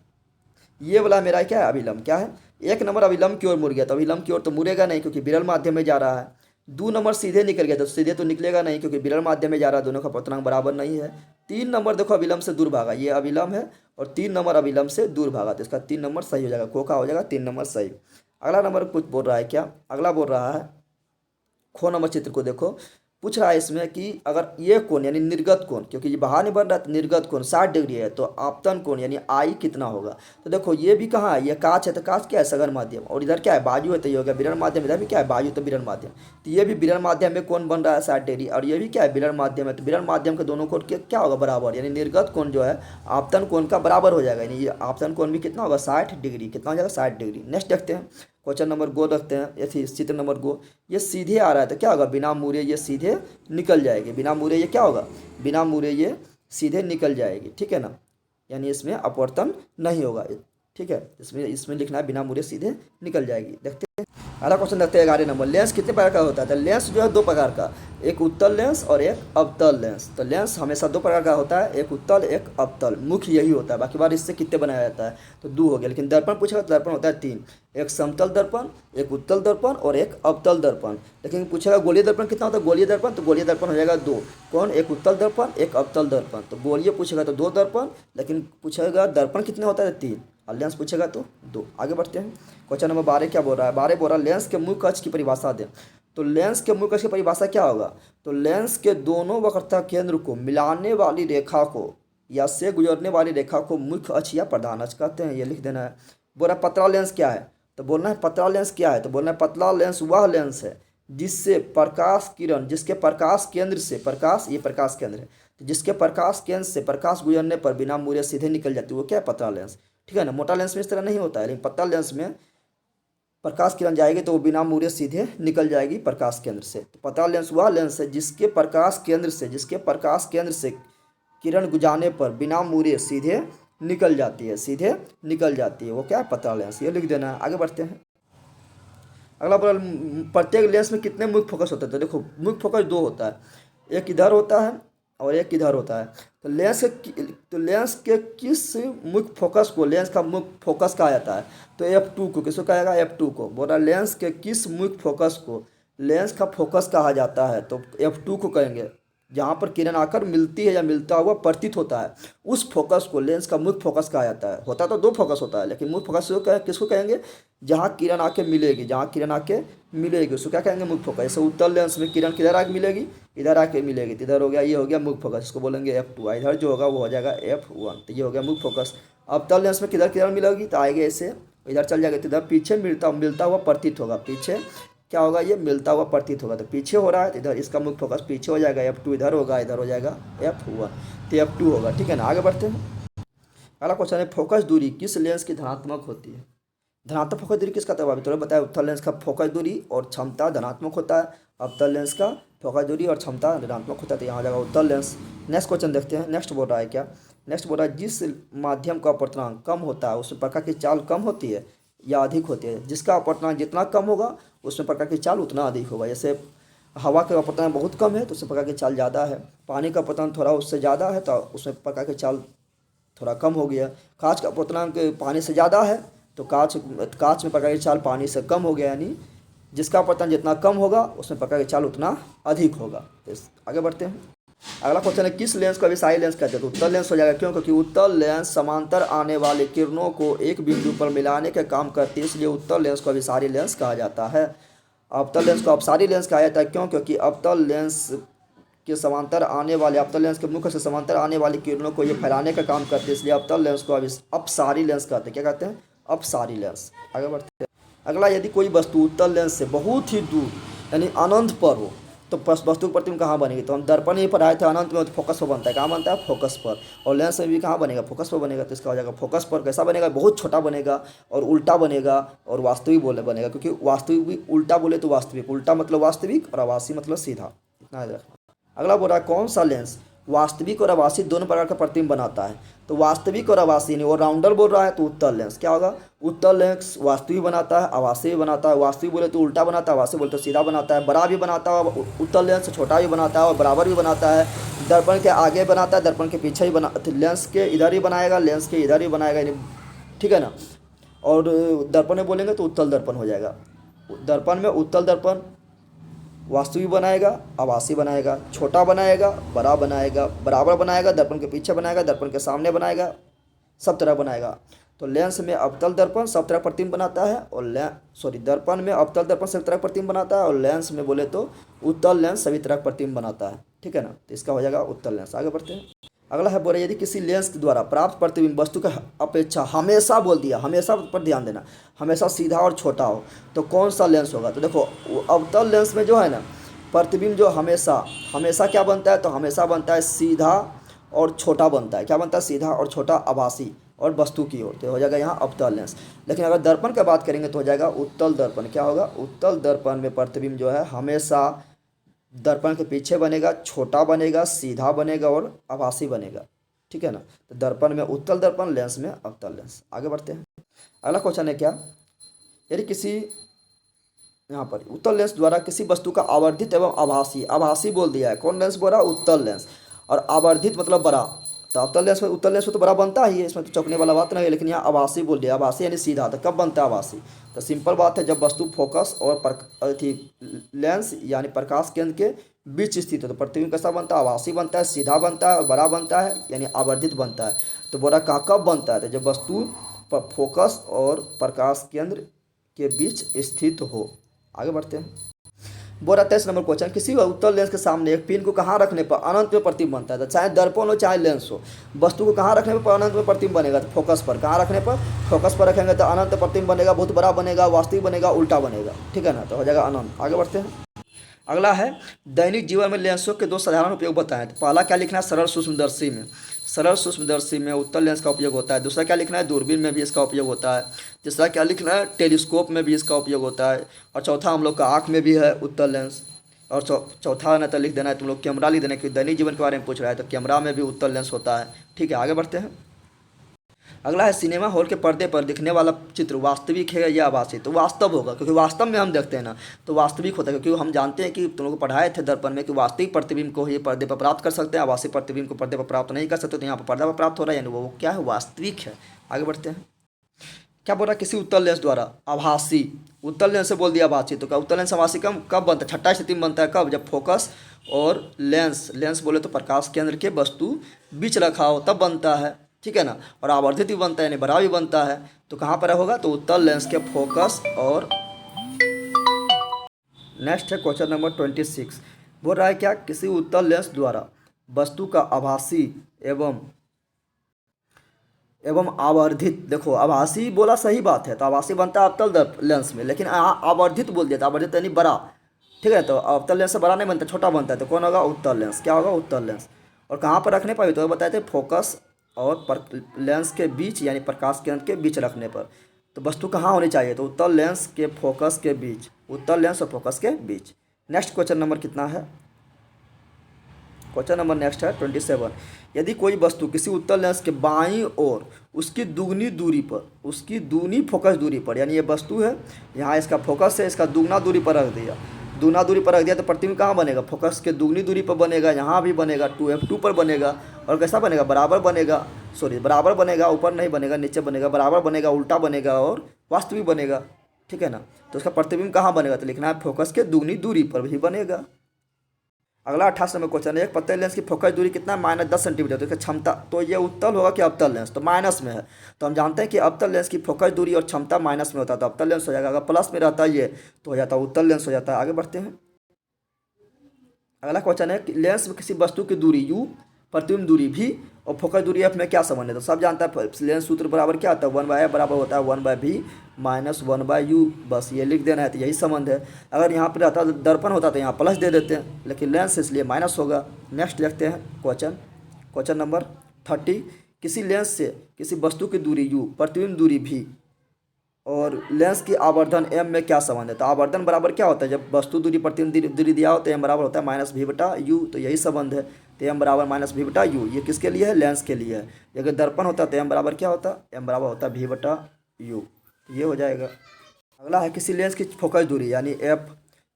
ये वाला मेरा क्या है, अविलंब। क्या है, 1 नंबर अविलंब की ओर मुड़ गया, तो अविलंब की ओर तो मुड़ेगा नहीं क्योंकि विरल माध्यम में जा रहा है। 2 नंबर सीधे निकल गया, तो सीधे तो निकलेगा नहीं क्योंकि विरल माध्यम में जा रहा है, दोनों का अपवर्तनांक बराबर नहीं है। 3 नंबर देखो अविलंब से दूर भागा, ये अविलंब है, और 3 नंबर अविलंब से दूर भागा, तो इसका 3 नंबर सही हो जाएगा, खोखा हो जाएगा, 3 नंबर सही। अगला नंबर कुछ बोल रहा है क्या, अगला बोल रहा है, खो नंबर चित्र को देखो, पूछ रहा है इसमें कि अगर ये कोण यानी निर्गत कोण, क्योंकि ये बाहर नहीं बन रहा है, निर्गत कोण 60 डिग्री है, तो आपतन कोण यानी आई कितना होगा। तो देखो ये भी कहाँ है, ये कांच है, तो कांच क्या है, सघन माध्यम, और इधर क्या है, बाजू है, तो ये हो गया विरल माध्यम, इधर भी क्या है, बाजू, तो विरल माध्यम, तो ये भी विरल माध्यम में कोण बन रहा है 60 डिग्री, और ये भी क्या है, विरल माध्यम है, तो विरल माध्यम के दोनों कोण क्या होगा, बराबर, यानी निर्गत कोण जो है आपतन कोण का बराबर हो जाएगा, यानी ये आपतन कोण भी कितना होगा, 60 डिग्री, कितना हो जाएगा, 60 डिग्री। नेक्स्ट देखते हैं, क्वेश्चन नंबर गो रखते हैं, ये चित्र नंबर गो, ये सीधे आ रहा है, तो क्या होगा, बिना मुड़े ये सीधे निकल जाएगी, बिना मुड़े ये क्या होगा, बिना मुड़े ये सीधे निकल जाएगी, ठीक है ना, यानी इसमें अपवर्तन नहीं होगा, ठीक है, इसमें लिखना है बिना मुड़े सीधे निकल जाएगी। देखते हैं अगला क्वेश्चन, देखते हैं 11 नंबर, लेंस कितने प्रकार का होता है, तो लेंस जो है 2 प्रकार का, एक उत्तल लेंस और एक अवतल लेंस। तो लेंस हमेशा 2 प्रकार का होता है, एक उत्तल एक अवतल, मुख्य यही होता है, बाकी बार इससे कितने बनाया जाता है, तो 2 हो गया। लेकिन दर्पण पूछेगा तो दर्पण होता है 3, एक समतल दर्पण, एक उत्तल दर्पण और एक अवतल दर्पण। लेकिन पूछेगा गोलीय दर्पण कितना होता है, गोलीय दर्पण, तो गोलीय दर्पण हो जाएगा 2, कौन, एक उत्तल दर्पण एक अवतल दर्पण। तो गोलीय पूछेगा तो 2 दर्पण, लेकिन पूछेगा दर्पण कितने होता है, 3, और लेंस पूछेगा तो 2। आगे बढ़ते हैं, क्वेश्चन नंबर 12 क्या बोल रहा है, 12 बोल रहा है लेंस के मुख्य अक्ष की परिभाषा दें। तो लेंस के मुख्य अक्ष की परिभाषा क्या होगा, तो लेंस के दोनों वक्रता केंद्र को मिलाने वाली रेखा को या से गुजरने वाली रेखा को मुख्य अक्ष या प्रधान अक्ष कहते हैं, ये लिख देना है। बोल रहा है पतला लेंस क्या है, तो बोलना है पतला लेंस क्या है, तो बोलना है पतला लेंस वह लेंस है जिससे प्रकाश किरण, जिसके प्रकाश केंद्र से, प्रकाश ये प्रकाश केंद्र है, तो जिसके प्रकाश केंद्र से प्रकाश गुजरने पर बिना मुड़े सीधे निकल जाती है, वो क्या है, पतला लेंस, ठीक है ना। मोटा लेंस में इस तरह नहीं होता है, लेकिन पतला लेंस में प्रकाश किरण जाएगी तो वो बिना मुड़े सीधे निकल जाएगी प्रकाश केंद्र से। तो पतला लेंस वह लेंस है जिसके प्रकाश केंद्र से किरण गुजारने पर बिना मुड़े सीधे निकल जाती है, सीधे निकल जाती है, वो क्या है, पतला लेंस, ये लिख देना है। आगे बढ़ते हैं, अगला प्रत्येक लेंस में कितने मुख्य फोकस होते हैं, तो देखो मुख्य फोकस 2 होता है, एक इधर होता है और एक इधर होता है। तो लेंस के किस मुख्य फोकस को लेंस का मुख्य फोकस कहा जाता है, तो F2 को, किसको कहा जाएगा, F2 को। बोल रहा लेंस के किस मुख्य फोकस को लेंस का फोकस कहा जाता है, तो F2 को कहेंगे। जहाँ पर किरण आकर मिलती है या मिलता हुआ प्रतीत होता है, उस फोकस को लेंस का मुख्य फोकस कहा जाता है। होता तो 2 फोकस होता है, लेकिन मुख्य फोकस किसको कहेंगे, जहाँ किरण आके मिलेगी, जहाँ किरण आके मिलेगी उसको क्या कहेंगे, मुख्य फोकस। जैसे उत्तल लेंस में किरण किधर आके मिलेगी, इधर आके मिलेगी, तो इधर हो गया, ये हो गया मुख्य फोकस, इसको बोलेंगे F2। इधर जो होगा वो हो जाएगा F1, तो ये हो गया मुख्य फोकस। अवतल लेंस में किधर किरण मिलेगी, तो आएगा ऐसे, इधर चल जाएगा, तो इधर पीछे मिलता हुआ प्रतीत होगा, पीछे क्या होगा, ये मिलता हुआ प्रतीत होगा, तो पीछे हो रहा है, तो इधर इसका मुख्य फोकस पीछे हो जाएगा, F2 इधर होगा, इधर हो जाएगा F1, तो F2 होगा, ठीक है ना। आगे बढ़ते हैं, अगला क्वेश्चन है फोकस दूरी किस लेंस की धनात्मक होती है। धनात्मक फोकस दूरी किसका, तो अभी थोड़ा बताया, उत्तल लेंस का फोकस दूरी और क्षमता धनात्मक होता है, अवतल लेंस का फोकस दूरी और क्षमता ऋणात्मक होता है, तो यहाँ जाएगा उत्तल लेंस। नेक्स्ट क्वेश्चन देखते हैं, नेक्स्ट बोल रहा है क्या, नेक्स्ट बोल रहा है जिस माध्यम का अपवर्तनांक कम होता है उसमें प्रकाश की चाल कम होती है या अधिक होती है। जिसका अपवर्तनांक जितना कम होगा उसमें प्रकाश की चाल उतना अधिक होगा। जैसे हवा का अपवर्तनांक बहुत कम है तो उसमें प्रकाश की चाल ज़्यादा है, पानी का अपवर्तनांक थोड़ा उससे ज़्यादा है तो उसमें प्रकाश की चाल थोड़ा कम हो गया। कांच का अपवर्तनांक पानी से ज़्यादा है तो कांच में प्रकाश की चाल पानी से कम हो गया, यानी जिसका अपवर्तनांक जितना कम होगा उसमें प्रकाश की चाल उतना अधिक होगा। तो आगे बढ़ते हैं, अगला क्वेश्चन है किस लेंस को अभिसारी लेंस कहते हैं, तो उत्तल लेंस हो जाएगा। क्यों, क्योंकि उत्तल लेंस समांतर आने वाली किरणों को एक बिंदु पर मिलाने का काम करती है, इसलिए उत्तल लेंस को अभिसारी लेंस कहा जाता है। अवतल लेंस को अपसारी लेंस कहा जाता है, क्यों, क्योंकि अवतल लेंस के समांतर आने वाले, अवतल लेंस के मुख से समांतर आने वाली किरणों को ये फैलाने का काम करती है, इसलिए अवतल लेंस को अपसारी लेंस कहते हैं। क्या कहते हैं, अपसारी लेंस। आगे बढ़ते हैं, अगला यदि कोई वस्तु उत्तल लेंस से बहुत ही दूर यानी अनंत पर हो तो वस्तु की प्रतिबिंब कहाँ बनेगी, तो हम दर्पण ही पर आए थे अनंत में, तो फोकस पर बनता है, कहाँ बनता है, फोकस पर। और लेंस में भी कहाँ बनेगा, फोकस पर बनेगा, तो इसका हो जाएगा फोकस पर। कैसा बनेगा, बहुत छोटा बनेगा और उल्टा बनेगा और वास्तविक बनेगा, क्योंकि वास्तविक उल्टा बोले तो वास्तविक, उल्टा मतलब वास्तविक और आभासी मतलब सीधा, इतना याद रखना। अगला बोल रहा है कौन सा लेंस वास्तविक और आभासी दोनों प्रकार का प्रतिबिंब बनाता है। तो वास्तविक और आभासी यानी वो राउंडर बोल रहा है तो उत्तल लेंस क्या होगा, उत्तल लेंस वास्तविक बनाता है, आभासी भी बनाता है। वास्तविक बोले तो उल्टा बनाता है, आभासी बोले तो सीधा बनाता है। बड़ा भी बनाता है उत्तल लेंस, छोटा भी बनाता है और बराबर भी बनाता है। दर्पण के आगे बनाता है, दर्पण के पीछे ही बना, लेंस के इधर ही बनाएगा, लेंस के इधर ही बनाएगा, यानी ठीक है ना। और दर्पण में बोलेंगे तो उत्तल दर्पण हो जाएगा। दर्पण में उत्तल दर्पण वास्तविक बनाएगा, आभासी बनाएगा, छोटा बनाएगा, बड़ा बनाएगा, बराबर बनाएगा, दर्पण के पीछे बनाएगा, दर्पण के सामने बनाएगा, सब तरह बनाएगा। तो लेंस में अवतल दर्पण सब तरह प्रतिबिंब बनाता है और दर्पण में अवतल दर्पण सभी तरह प्रतिबिंब बनाता है और लेंस में बोले तो उत्तल लेंस सभी तरह प्रतिबिंब बनाता है, ठीक है ना। तो इसका हो जाएगा उत्तल लेंस। आगे बढ़ते हैं। अगला है बोले यदि किसी लेंस द्वारा प्राप्त प्रतिबिंब वस्तु का अपेक्षा हमेशा, बोल दिया हमेशा पर ध्यान देना, हमेशा सीधा और छोटा हो तो कौन सा लेंस होगा। तो देखो अवतल लेंस में जो है ना प्रतिबिंब जो हमेशा क्या बनता है, तो हमेशा बनता है सीधा और छोटा बनता है। क्या बनता है, सीधा और छोटा, आभासी और वस्तु की ओर, तो हो जाएगा यहाँ अवतल लेंस। लेकिन अगर दर्पण का बात करेंगे तो हो जाएगा उत्तल दर्पण। क्या होगा, उत्तल दर्पण में प्रतिबिंब जो है हमेशा दर्पण के पीछे बनेगा, छोटा बनेगा, सीधा बनेगा और आभासी बनेगा, ठीक है ना। तो दर्पण में उत्तल दर्पण, लेंस में अवतल लेंस। आगे बढ़ते हैं। अगला क्वेश्चन है क्या, यदि किसी यहाँ पर उत्तल लेंस द्वारा किसी वस्तु का आवर्धित एवं आभासी बोल दिया है, कौन लेंस बोल रहा है, उत्तल लेंस। और आवर्धित मतलब बड़ा, तो अवतल लेंस में उत्तल लेंस में तो बड़ा बनता ही है, इसमें तो चौंकने वाला बात नहीं है। लेकिन यहाँ आभासी बोल दिया, आभासी यानी सीधा, तो कब बनता है आभासी, तो सिंपल बात है जब वस्तु फोकस और लेंस यानी प्रकाश केंद्र के बीच स्थित है तो प्रतिबिंब कैसा बनता है, आभासी बनता है, सीधा बनता है और बड़ा बनता है यानी आवर्धित बनता है। तो बोला कहाँ कब बनता है, तो जब वस्तु फोकस और प्रकाश केंद्र के बीच स्थित हो। आगे बढ़ते हैं। बोला 23 नंबर क्वेश्चन, किसी उत्तल लेंस के सामने एक पिन को कहाँ रखने पर अनंत में प्रतिबिंब बनता है। तो चाहे दर्पण हो चाहे लेंस हो, वस्तु को कहाँ रखने पर अनंत में प्रतिबिंब बनेगा, तो फोकस पर। कहाँ रखने पर, फोकस पर रखेंगे तो अनंत प्रतिबिंब बनेगा, बहुत बड़ा बनेगा, वास्तविक बनेगा, उल्टा बनेगा, ठीक है ना। तो हो जाएगा अनंत। आगे बढ़ते हैं। अगला है दैनिक जीवन में लेंसों के दो साधारण उपयोग बताएं। तो पहला क्या लिखना है, सरल सूक्ष्मदर्शी में। सरल सूक्ष्मदर्शी में उत्तल लेंस का उपयोग होता है। दूसरा क्या लिखना है, दूरबीन में भी इसका उपयोग होता है। तीसरा क्या लिखना है, टेलीस्कोप में भी इसका उपयोग होता है। और चौथा हम लोग का आँख में भी है उत्तल लेंस। और चौथा ना तो लिख देना है तुम लोग कैमरा लिख देना, क्योंकि दैनिक जीवन के बारे में पूछ रहा है तो कैमरा में भी उत्तल लेंस होता है, ठीक है। आगे बढ़ते हैं। अगला है सिनेमा हॉल के पर्दे पर दिखने वाला चित्र वास्तविक है या आभासी। तो वास्तव होगा, क्योंकि वास्तव में हम देखते हैं ना तो वास्तविक होता है, क्योंकि हम जानते हैं कि तुम लोग को पढ़ाए थे दर्पण में कि वास्तविक प्रतिबिंब को ही पर्दे पर प्राप्त कर सकते हैं, आभासी प्रतिबिंब को पर्दे पर प्राप्त नहीं कर सकते। तो यहाँ पर पर्दा पर प्राप्त हो रहा है यानी वो क्या है, वास्तविक है। आगे बढ़ते हैं। क्या बोल रहा है, किसी उत्तल लेंस द्वारा आभासी, उत्तल लेंस से बोल दिया आभासी, तो क्या उत्तल लेंस आभासी कब बनता है, छठा स्थिति में बनता है। कब, जब फोकस और लेंस बोले तो प्रकाश केंद्र के वस्तु बीच रखा हो तब बनता है, ठीक है ना। और आवर्धित भी बनता है यानी बड़ा भी बनता है। तो कहाँ पर होगा, तो उत्तल लेंस के फोकस और। नेक्स्ट है क्वेश्चन नंबर 26। बोल रहा है क्या, किसी उत्तल लेंस द्वारा वस्तु का आभासी एवं आवर्धित, देखो आभासी बोला सही बात है तो आभासी बनता है अवतल लेंस में, लेकिन आवर्धित बोल दिया, आवर्धित यानी बड़ा, ठीक है। तो अवतल लेंस से बड़ा नहीं बनता, छोटा बनता है। तो कौन होगा, उत्तल लेंस। क्या होगा, उत्तल लेंस। और कहाँ पर रखने पर, तो बताए थे फोकस और लेंस के बीच यानी प्रकाश केंद्र के बीच रखने पर। तो वस्तु कहाँ होनी चाहिए, तो उत्तल लेंस के फोकस के बीच, उत्तल लेंस और फोकस के बीच। नेक्स्ट क्वेश्चन नंबर कितना है, क्वेश्चन नंबर नेक्स्ट है 27। यदि कोई वस्तु किसी उत्तल लेंस के बाईं ओर उसकी दुगनी फोकस दूरी पर, यानी ये वस्तु है यहाँ इसका फोकस है, इसका दुगना दूरी पर रख दिया, तो प्रतिबिंब कहाँ बनेगा, फोकस के दुगनी दूरी पर बनेगा, यहाँ भी बनेगा, 2f2 पर बनेगा। और कैसा बनेगा, बराबर बनेगा, ऊपर नहीं बनेगा, नीचे बनेगा, बराबर बनेगा, उल्टा बनेगा और वास्तविक बनेगा, ठीक है ना। तो उसका प्रतिबिंब कहाँ बनेगा, तो लिखना है फोकस के दुगनी दूरी पर भी बनेगा। अगला 28 नंबर क्वेश्चन है, एक पतले लेंस की फोकस दूरी कितना है, -10 सेंटीमीटर। तो इसका क्षमता, तो ये उत्तल होगा कि अवतल लेंस, तो माइनस में है। तो हम जानते हैं कि अवतल लेंस की फोकस दूरी और क्षमता माइनस में होता है तो अवतल लेंस हो जाएगा। अगर प्लस में रहता है ये तो हो जाता है उत्तल लेंस हो जाता है। आगे बढ़ते हैं। अगला क्वेश्चन है कि लेंस में किसी वस्तु की दूरी u, प्रतिबिंब दूरी v और फोकस दूरी f में क्या संबंध है। तो सब जानता है लेंस सूत्र बराबर क्या होता है, 1/f बराबर होता है 1/v माइनस 1/u, बस ये लिख देना है, तो यही संबंध है। अगर यहाँ पर रहता दर्पण होता तो यहाँ प्लस दे देते हैं, लेकिन लेंस इसलिए माइनस होगा। नेक्स्ट देखते हैं क्वेश्चन नंबर 30। किसी लेंस से किसी वस्तु की दूरी u, प्रतिबिंब दूरी v और लेंस की आवर्धन एम में क्या संबंध है? तो आवर्धन बराबर क्या होता है? जब वस्तु दूरी प्रतिबिंब दूरी दिया हो तो एम बराबर होता है माइनस भी बटा यू, तो यही संबंध है। तो एम बराबर माइनस भी बटा यू, ये किसके लिए है? लेंस के लिए है। अगर दर्पण होता तो एम बराबर क्या होता? एम बराबर होता भी बटा यू, ये हो जाएगा। अगला है किसी लेंस की फोकस दूरी यानी एफ,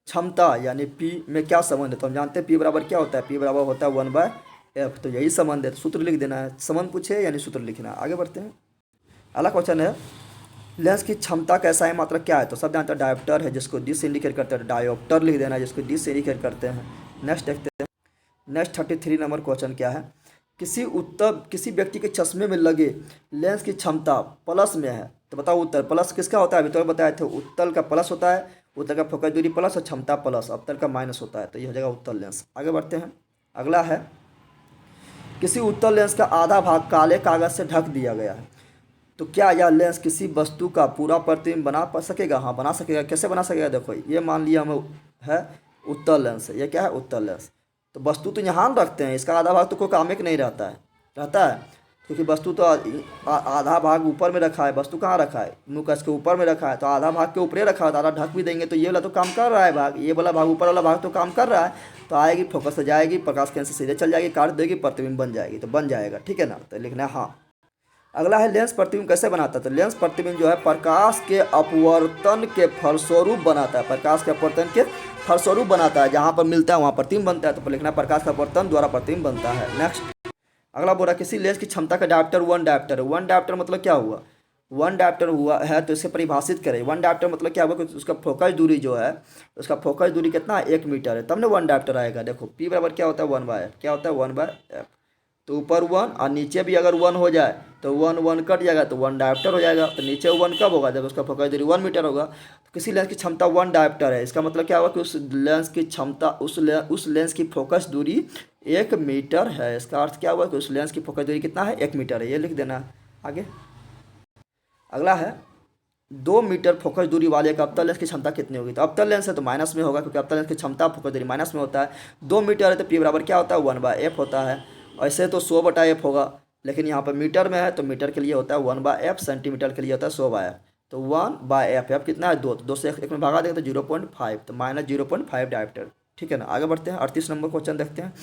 क्षमता यानी पी में क्या संबंध है? तो हम जानते हैं पी बराबर क्या होता है? पी बराबर होता है 1/f, तो यही संबंध है। तो सूत्र लिख देना है, संबंध पूछे यानी सूत्र लिखना है। आगे बढ़ते हैं। अगला क्वेश्चन है लेंस की क्षमता का SI मात्रक क्या है? तो सब जानते हैं डायोप्टर है, जिसको डी से इंडिकेट करते हैं, डायोप्टर लिख देना है जिसको डी से इंडिकेट करते हैं। नेक्स्ट देखते हैं। नेक्स्ट 33 नंबर क्वेश्चन क्या है? किसी व्यक्ति के चश्मे में लगे लेंस की क्षमता प्लस में है, तो बताओ उत्तर प्लस किसका होता है? अभी तो बताए थे उत्तल का प्लस होता है, उत्तल का फोकस दूरी प्लस और क्षमता प्लस, अवतल का माइनस होता है, तो ये हो जाएगा उत्तल लेंस। आगे बढ़ते हैं। अगला है किसी उत्तल लेंस का आधा भाग काले कागज से ढक दिया गया है, तो क्या यह लेंस किसी वस्तु का पूरा प्रतिबिंब बना पा सकेगा? हाँ बना सकेगा। कैसे बना सकेगा? देखो ये मान लिया हम है उत्तल लेंस है, ये क्या है? उत्तल लेंस। तो वस्तु तो यहाँ रखते हैं, इसका आधा भाग तो कोई काम एक नहीं रहता है, रहता है, क्योंकि वस्तु तो आधा भाग ऊपर में रखा है, वस्तु कहाँ रखा है? मुँह कस के ऊपर में रखा है, तो आधा भाग के ऊपर रखा है, तो आधा ढक भी देंगे तो ये वाला तो काम कर रहा है भाग, ये वाला भाग ऊपर वाला भाग तो काम कर रहा है, तो आएगी फोकस से जाएगी, प्रकाश केंद्र से सीधे चल जाएगी, काट देगी, प्रतिबिंब बन जाएगी, तो बन जाएगा। ठीक है ना? तो लिखना है हाँ। अगला है लेंस प्रतिबिंब कैसे बनाता है? तो लेंस प्रतिबिंब जो है प्रकाश के अपवर्तन के फलस्वरूप बनाता है, प्रकाश के अपवर्तन के फलस्वरूप बनाता है, जहाँ पर मिलता है वहाँ प्रतिबिंब बनता है, तो लिखना है प्रकाश का अपवर्तन द्वारा प्रतिबिंब बनता है। नेक्स्ट अगला बोला किसी लेंस की क्षमता का डायप्टर 1 डायप्टर है। 1 डायप्टर मतलब क्या हुआ? 1 डायप्टर हुआ है तो इसे परिभाषित करें। 1 डायप्टर मतलब क्या हुआ कि उसका फोकस दूरी जो है, उसका फोकस दूरी कितना है? 1 मीटर है, तब ना 1 डायप्टर आएगा। देखो पी बराबर क्या होता है? 1/f, क्या होता है? 1/f, तो ऊपर 1 और नीचे भी अगर 1 हो जाए तो 1 कट जाएगा तो 1 डायप्टर हो जाएगा। तो नीचे 1 कब होगा? जब उसका फोकस दूरी 1 मीटर होगा। तो किसी लेंस की क्षमता 1 डायप्टर है, इसका मतलब क्या हुआ कि उस लेंस की क्षमता उस लेंस की फोकस दूरी 1 मीटर है। इसका अर्थ क्या हुआ कि उस लेंस की फोकस दूरी कितना है? 1 मीटर है, ये लिख देना है। आगे अगला है 2 मीटर फोकस दूरी वाले एक अवतल लेंस की क्षमता कितनी होगी? तो अवतल लेंस है तो माइनस में होगा, क्योंकि अवतल लेंस की क्षमता फोकस दूरी माइनस में होता है। 2 मीटर है तो पी बराबर क्या होता है? 1/f होता है। ऐसे तो 100/f होगा, लेकिन यहाँ पर मीटर में है तो मीटर के लिए होता है 1/f, सेंटीमीटर के लिए होता है 100/f। तो 1/f, अब कितना है? 2, तो 2 से 1 में भागा देंगे तो 0.5, तो माइनस 0.5 डायप्टर। ठीक है ना? आगे बढ़ते हैं। 38 नंबर क्वेश्चन देखते हैं।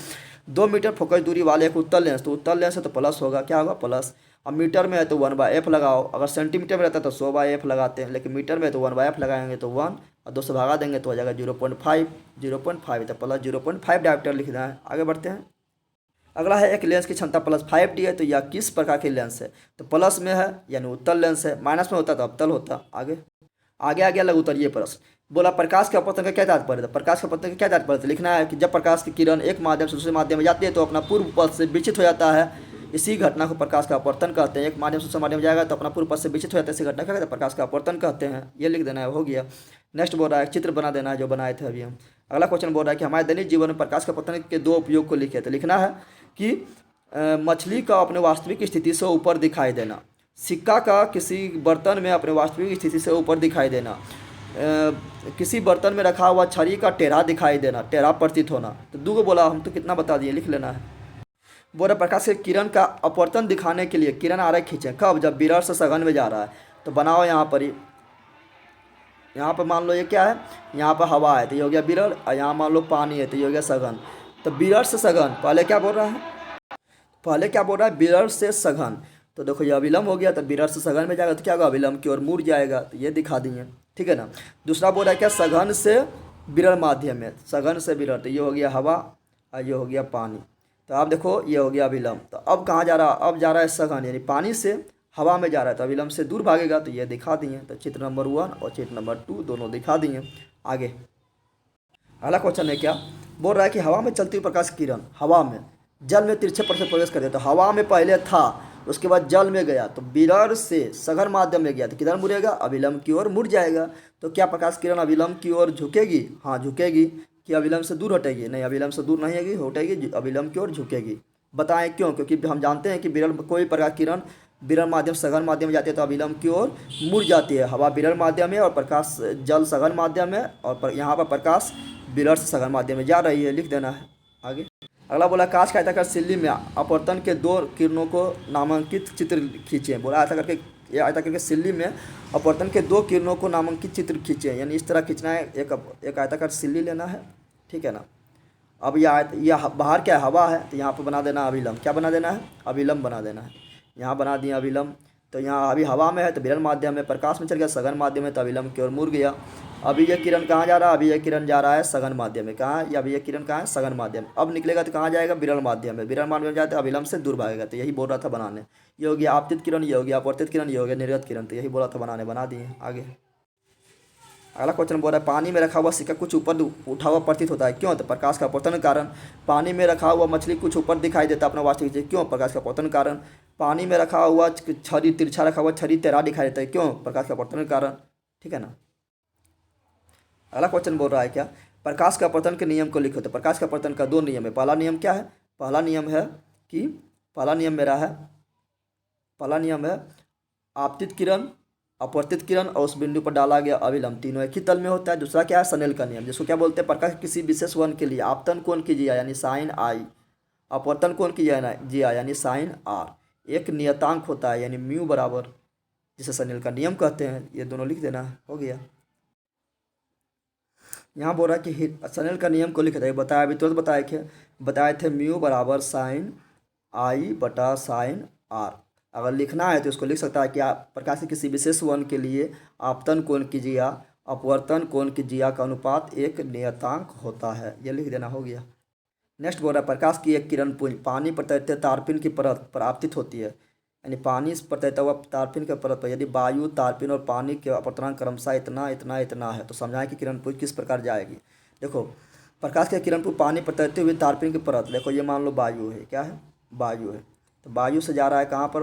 2 मीटर फोकस दूरी वाले एक उत्तल लेंस, तो उत्तल लेंस है तो प्लस होगा, क्या होगा? प्लस। अब मीटर में है तो 1/f लगाओ, अगर सेंटीमीटर में रहता है तो 100/f लगाते हैं, लेकिन मीटर में है तो 1/f लगाएंगे तो 1 और 2 से भागा देंगे तो हो जाएगा 0.5, 0.5 तो प्लस 0.5 डायप्टर लिखना है। आगे बढ़ते हैं। अगला है एक लेंस की क्षमता प्लस 5D है, तो यह किस प्रकार की लेंस है? तो प्लस में है यानी उत्तल लेंस है, माइनस में होता तो अवतल होता। आगे आगे आ गया लघु उत्तरीय प्रश्न। बोला प्रकाश के अपवर्तन का क्या तात्पर्य था? प्रकाश के अपवर्तन का क्या तात्पर्य था? लिखना है कि जब प्रकाश की किरण एक माध्यम से दूसरे माध्यम में जाती है तो अपना पूर्व पथ से विचलित हो जाता है, इसी घटना को प्रकाश का अपवर्तन कहते हैं। एक माध्यम से दूसरे माध्यम में जाएगा तो अपना पूर्व पथ से विचलित हो जाता है, इसी घटना क्या कहते हैं? प्रकाश का अपवर्तन कहते हैं, ये लिख देना है। हो गया। नेक्स्ट बोल रहा है चित्र बना देना है जो बनाए थे अभी हम। अगला क्वेश्चन बोल रहा है कि हमारे दैनिक जीवन में प्रकाश के अपवर्तन के 2 उपयोग को लिखे, तो लिखना है कि मछली का अपने वास्तविक स्थिति से ऊपर दिखाई देना, सिक्का का किसी बर्तन में अपने वास्तविक स्थिति से ऊपर दिखाई देना, किसी बर्तन में रखा हुआ छड़ी का टेढ़ा दिखाई देना, टेढ़ा प्रतीत होना। तो 2 बता हम तो कितना बता दिए, लिख लेना है। बोरा प्रकाश के किरण का अपवर्तन दिखाने के लिए किरण आरेख खींचें, कब? जब विरल से सघन में जा रहा है, तो बनाओ यहाँ पर ही। यहाँ पर मान लो ये क्या है? यहाँ पर हवा है तो ये हो गया विरल, और यहाँ मान लो पानी है तो ये हो गया सघन। तो विरल से सघन, पहले क्या बोल रहा है? पहले क्या बोल रहा है? विरल से सघन। तो देखो ये अविलंब हो गया, तो विरल से सघन में जाएगा तो क्या होगा? अविलंब की ओर मुड़ जाएगा, तो ये दिखा दिए। ठीक है ना? दूसरा बोल रहा है क्या? सघन से विरल माध्यम में, सघन से विरल, तो ये हो गया हवा और ये हो गया पानी। तो अब देखो ये हो गया अविलंब, तो अब कहाँ जा रहा? अब जा रहा है सघन, यानी पानी से हवा में जा रहा है, तो अविलंब से दूर भागेगा, तो ये दिखा दिए। तो चित्र नंबर 1 और चित्र नंबर 2 दोनों दिखा दिए। आगे अगला क्वेश्चन है क्या? बोल रहा है कि हवा में चलती हुई प्रकाश किरण हवा में जल में तिरछे पथ से प्रवेश कर दिया, तो हवा में पहले था, उसके बाद जल में गया, तो विरल से सघन माध्यम में गया, तो किधर मुड़ेगा? अविलंब की ओर मुड़ जाएगा। तो क्या प्रकाश किरण अविलंब की ओर झुकेगी? हाँ झुकेगी। कि अविलंब से दूर हटेगी? नहीं, अविलंब से दूर नहीं होगी, हटेगी, अविलंब की ओर झुकेगी। बताएं क्यों? क्योंकि हम जानते हैं कि विरल कोई प्रकाश किरण विरल माध्यम सघन माध्यम में जाती है तो अविलंब की ओर मुड़ जाती है। हवा विरल माध्यम है और प्रकाश जल सघन माध्यम है, और यहाँ पर प्रकाश विरल से सघन माध्यम में जा रही है, लिख देना है। आगे अगला बोला कांच का आयताकार सिल्ली में अपवर्तन के 2 किरणों को नामांकित चित्र खींचे। बोला आयताकार के ये आयताकार की सिल्ली में अपवर्तन के दो किरणों को नामांकित चित्र खींचे, यानी इस तरह खींचना है। एक आयताकार सिल्ली लेना है, ठीक है ना। अब यह बाहर क्या है, हवा है, तो यहाँ पर बना देना अभिलंब। क्या बना देना है, अभिलंब बना देना है। यहाँ बना दिया अभिलंब। तो यहाँ अभी हवा में है तो विरल माध्यम में, प्रकाश में चल गया सघन माध्यम में, तो अभिलंब की ओर मुड़ गया। अभी यह किरण कहाँ जा रहा है, अभी यह किरण जा रहा है सघन माध्यम में। कहाँ है, अभी यह किरण कहाँ है, सघन माध्यम। अब निकलेगा तो कहाँ जाएगा, विरल माध्यम में। विरल माध्यम में जाते अभिलंब से दूर भागेगा। तो यही बोल रहा था बनाने। ये हो गया आपतित किरण, ये हो गया अपवर्तित किरण, ये हो गया निर्गत किरण। तो यही बोला था बनाने, बना दिए। आगे अगला क्वेश्चन बोल रहा है, पानी में रखा हुआ सिक्का कुछ ऊपर उठा हुआ प्रतीत होता है, क्यों। तो प्रकाश का अपवर्तन के कारण। पानी में रखा हुआ मछली कुछ ऊपर दिखाई देता है अपना वास्तविक चीज, क्यों। प्रकाश का अपवर्तन के कारण। पानी में रखा हुआ छड़ी तिरछा रखा हुआ छड़ी तेरा दिखाई देता है, क्यों। प्रकाश का अपवर्तन के कारण, ठीक है ना। अगला क्वेश्चन बोल रहा है क्या, प्रकाश का अपवर्तन के नियम को लिखो। तो प्रकाश का अपवर्तन का दो नियम है। पहला नियम क्या है, पहला नियम है कि पहला नियम है आपतित किरण, अपवर्तित किरण और उस बिंदु पर डाला गया अभिलंब तीनों एक ही तल में होता है। दूसरा क्या है, स्नेल का नियम, जिसको क्या बोलते हैं, प्रकाश किसी विशेष वन के लिए आपतन कोण कीजिए यानी साइन आई, अपवर्तन कोण कीजिए यानी साइन आर, एक नियतांक होता है यानी म्यू बराबर, जिसे स्नेल का नियम कहते हैं। ये दोनों लिख देना है, हो गया। यहाँ बोल रहा है कि स्नेल का नियम को लिख रहे बताया, अभी तुरंत बताए थे म्यू बराबर साइन आई बटा साइन आर। अगर लिखना है तो इसको लिख सकता है कि आप प्रकाश के किसी विशेष वन के लिए आपतन कोण की जिया अपवर्तन कोण की जिया का अनुपात एक नियतांक होता है। ये लिख देना, हो गया। नेक्स्ट बोल रहा है, प्रकाश की एक किरण पुंज पानी पर तैरते तारपीन की परत पर आपतित होती है, यानी पानी पर तैरता हुआ तारपीन के परत पर यदि वायु, तारपीन और पानी के अपवर्तनांक क्रमशः इतना है तो समझाएं कि किरण पुंज किस प्रकार जाएगी। देखो, प्रकाश के किरण पुंज पानी पर तैरते हुए तारपीन की परत, देखो ये मान लो वायु है, क्या है, वायु है। तो वायु से जा रहा है कहाँ पर,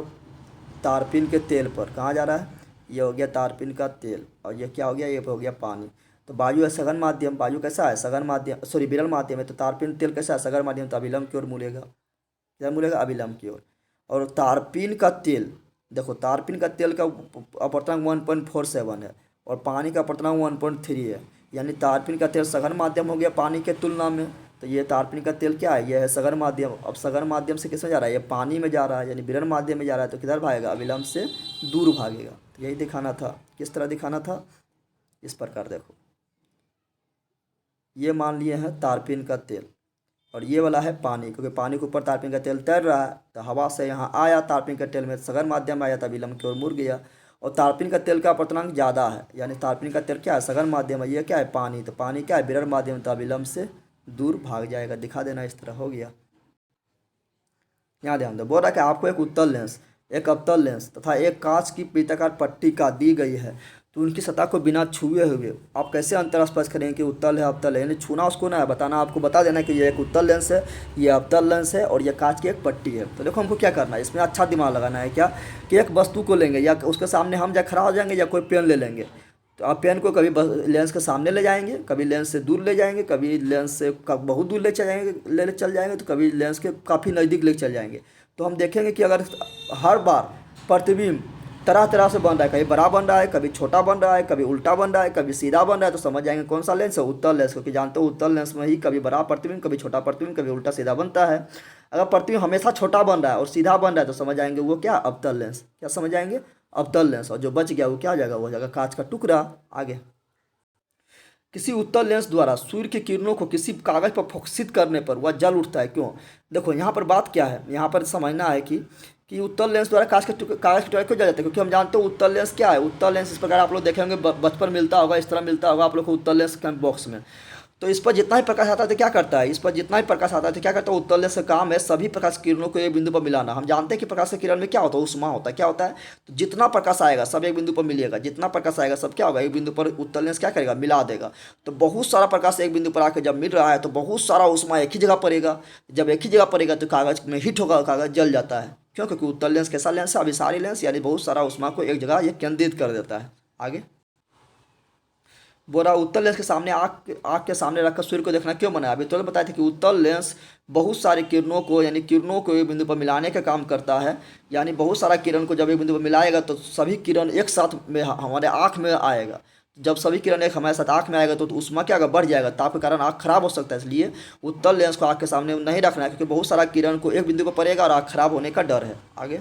तारपीन के तेल पर। कहाँ जा रहा है, ये हो गया तारपीन का तेल, और ये क्या हो गया, ये हो गया पानी। तो वायु है सघन माध्यम, वायु कैसा है, सघन माध्यम, सॉरी विरल माध्यम है। तो तारपीन तेल कैसा है, सघन माध्यम, तो अभिलंब की ओर मुड़ेगा। क्या मुड़ेगा, अभिलंब की ओर। और तारपीन का तेल, देखो तारपीन का तेल का अपवर्तनांक 1.47 है और पानी का अपवर्तनांक 1.3 है, यानी तारपीन का तेल सघन माध्यम हो गया पानी के तुलना में। तो ये तारपीन का तेल क्या है, यह है सघन माध्यम। अब सघन माध्यम से किसमें जा रहा है, ये पानी में जा रहा है, यानी विरल माध्यम में जा रहा है। तो किधर भागेगा, अभिलंब से दूर भागेगा। तो यही दिखाना था। किस तरह दिखाना था, इस प्रकार देखो, ये मान लिए हैं तारपीन का तेल और ये वाला है पानी, क्योंकि पानी के ऊपर तारपीन का तेल तैर रहा है। तो हवा से यहाँ आया, तारपीन का तेल में सघन माध्यम में आया, तब विलंब की ओर मुड़ गया। और तारपीन का तेल का अपवर्तनांक ज़्यादा है, यानी तारपीन का तेल क्या है, सघन माध्यम है। ये क्या है, पानी, तो पानी क्या है, विरल माध्यम, तो विलंब से दूर भाग जाएगा। दिखा देना, इस तरह हो गया। यहाँ ध्यान दो, बोल रहा है कि आपको एक उत्तल लेंस, एक अवतल लेंस तथा एक कांच की वृत्ताकार पट्टिका दी गई है, तो उनकी सतह को बिना छुए हुए आप कैसे अंतर स्पष्ट करेंगे कि उत्तल है अवतल है। यानी छूना उसको ना है, बताना, आपको बता देना कि ये एक उत्तल लेंस है, ये अवतल लेंस है और ये कांच की एक पट्टी है। तो देखो हमको क्या करना है, इसमें अच्छा दिमाग लगाना है। क्या कि एक वस्तु को लेंगे या उसके सामने हम या खड़ा हो जाएंगे या कोई पेन ले लेंगे। तो आप पेन को कभी लेंस के सामने ले जाएंगे, कभी लेंस से दूर ले जाएंगे, कभी लेंस से बहुत दूर ले चल जाएंगे, तो कभी लेंस के काफ़ी नज़दीक ले चल जाएंगे। तो हम देखेंगे कि अगर हर बार प्रतिबिंब तरह तरह से बन रहा है, कभी बड़ा बन रहा है, कभी छोटा बन रहा है, कभी उल्टा बन रहा है, कभी सीधा बन रहा है, तो समझ जाएंगे कौन सा लेंस है, उत्तल लेंस। क्योंकि जानते हो उत्तल लेंस में ही कभी बड़ा प्रतिबिंब, कभी छोटा प्रतिबिंब, कभी उल्टा सीधा बनता है। अगर प्रतिबिंब हमेशा छोटा बन रहा है और सीधा बन रहा है तो समझ जाएंगे वो क्या, अवतल लेंस। क्या समझ जाएंगे, अवतल लेंस। और जो बच गया वो क्या हो जाएगा, वो हो जाएगा कांच का टुकड़ा। आगे, किसी उत्तल लेंस द्वारा सूर्य की किरणों को किसी कागज पर फोकसित करने पर वह जल उठता है, क्यों। देखो यहाँ पर बात क्या है, यहाँ पर समझना है कि उत्तल लेंस द्वारा कागज के टुकड़े क्यों जल जाते हैं। क्योंकि हम जानते हैं उत्तल लेंस क्या है। उत्तल लेंस इस प्रकार आप लोग देखेंगे बचपन मिलता होगा, इस तरह मिलता होगा आप लोग को उत्तल लेंस बॉक्स में। तो इस पर जितना ही प्रकाश आता है तो क्या करता है, इस पर जितना ही प्रकाश आता है तो क्या करता है, उत्तल लेंस का काम है सभी प्रकाश किरणों को एक बिंदु पर मिलाना। हम जानते हैं कि प्रकाश की किरण में क्या होता है, उष्मा होता है। क्या होता है, तो जितना प्रकाश आएगा सब एक बिंदु पर मिलेगा, जितना प्रकाश आएगा सब क्या होगा, एक बिंदु पर उत्तल लेंस क्या करेगा, मिला देगा। तो बहुत सारा प्रकाश एक बिंदु पर आकर जब मिल रहा है तो बहुत सारा उष्मा एक ही जगह पड़ेगा। जब एक ही जगह पड़ेगा तो कागज में हिट होगा, कागज जल जाता है। क्यों, क्योंकि उत्तल लेंस कैसा लेंस है, अभिसारी लेंस, यानी बहुत सारा उष्मा को एक जगह ये केंद्रित कर देता है। आगे, बोरा उत्तल लेंस के सामने आँख के सामने रखकर सूर्य को देखना क्यों मना है। अभी तो बताए थे कि उत्तल लेंस बहुत सारी किरणों को, यानी किरणों को एक बिंदु पर मिलाने का काम करता है। यानी बहुत सारा किरण को जब एक बिंदु पर मिलाएगा तो सभी किरण एक साथ में हमारे आँख में आएगा। जब सभी किरण एक हमारे साथ आँख में आएगा तो उष्मा क्या बढ़ जाएगा, ताप के कारण आँख खराब हो सकता है। इसलिए उत्तल लेंस को आँख के सामने नहीं रखना है, क्योंकि बहुत सारा किरण को एक बिंदु पर पड़ेगा और आँख खराब होने का डर है। आगे,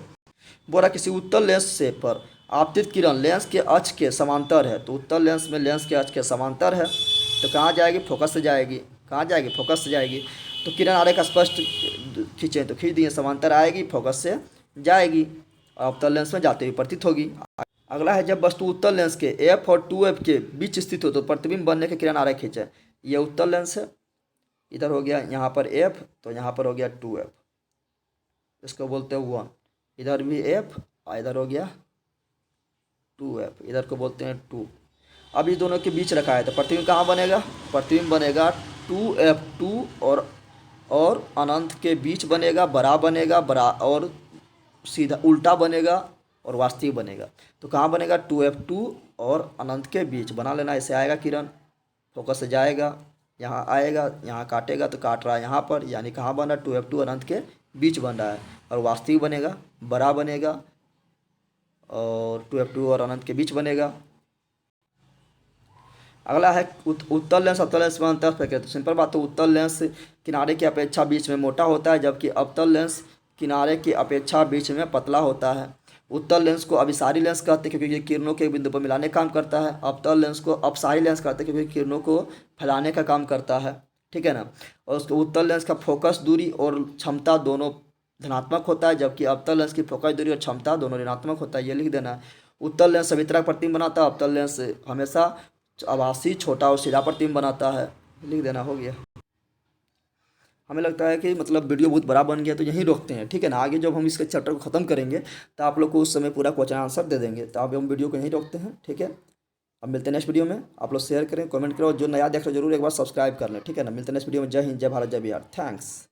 बोरा किसी उत्तल लेंस से पर आपतित किरण लेंस के अक्ष के समांतर है, तो उत्तल लेंस में लेंस के अक्ष के समांतर है, तो कहाँ जाएगी? फोकस से जाएगी। कहाँ जाएगी? फोकस से जाएगी। तो किरण आरेख स्पष्ट खींचें, तो खींच दिए, समांतर आएगी, फोकस से जाएगी और अवतल लेंस में जाते हुए प्रतीत होगी। अगला है, जब वस्तु उत्तल लेंस के एफ और 2f के बीच स्थित हो तो प्रतिबिंब बनने के किरण आरेख खींचे। ये उत्तल लेंस है, इधर हो गया यहाँ पर f, तो यहाँ पर हो गया 2f, इसको बोलते हैं 1। इधर भी f और इधर हो गया 2f, इधर को बोलते हैं 2। अब इस दोनों के बीच रखा है, तो प्रतिबिंब कहाँ बनेगा? प्रतिबिंब बनेगा 2f2 और अनंत के बीच बनेगा, बड़ा बनेगा, बड़ा और सीधा उल्टा बनेगा और वास्तविक बनेगा। तो कहाँ बनेगा? 2f2 और अनंत के बीच बना लेना। ऐसे आएगा किरण, फोकस से जाएगा, यहाँ आएगा, यहाँ काटेगा तो काट रहा है यहाँ पर, यानी कहाँ बन रहा है? 2f2 अनंत के बीच बन रहा है और वास्तविक बनेगा, बड़ा बनेगा और 2f2 और अनंत के बीच बनेगा। अगला है उत्तल लेंस अवतल लेंस में अंतर प्रक्रिया। तो सिंपल बात है, उत्तल लेंस किनारे की अपेक्षा बीच में मोटा होता है, जबकि अवतल लेंस किनारे की अपेक्षा बीच में पतला होता है। उत्तल लेंस को अभिसारी लेंस कहते हैं क्योंकि ये किरणों के बिंदु पर मिलाने का काम करता है। अवतल लेंस को अपसारी लेंस कहते हैं क्योंकि किरणों को फैलाने का काम करता है, ठीक है ना। और उसको उत्तल लेंस का फोकस दूरी और क्षमता दोनों धनात्मक होता है, जबकि अवतल लेंस की फोकस दूरी और क्षमता दोनों ऋणात्मक होता है। ये लिख देना है। उत्तल लेंस सवितरा प्रतिबिंब बनाता है, अवतल लेंस हमेशा आभासी छोटा और सीधा प्रतिबिंब बनाता है। लिख देना, हो गया। हमें लगता है कि मतलब वीडियो बहुत बड़ा बन गया, तो यहीं रोकते हैं, ठीक है ना। आगे जब हम इसके चैप्टर को ख़त्म करेंगे तो आप लोग को उस समय पूरा क्वेश्चन आंसर दे देंगे। तो अब हम वीडियो को यहीं रोकते हैं, ठीक है। अब मिलते हैं नेक्स्ट वीडियो में। आप लोग शेयर करें, कमेंट करें और जो नया देख रहे हो जरूर एक बार सब्सक्राइब कर लें, ठीक है ना। मिलते हैं नेक्स्ट वीडियो में। जय हिंद, जय भारत, जय बिहार। थैंक्स।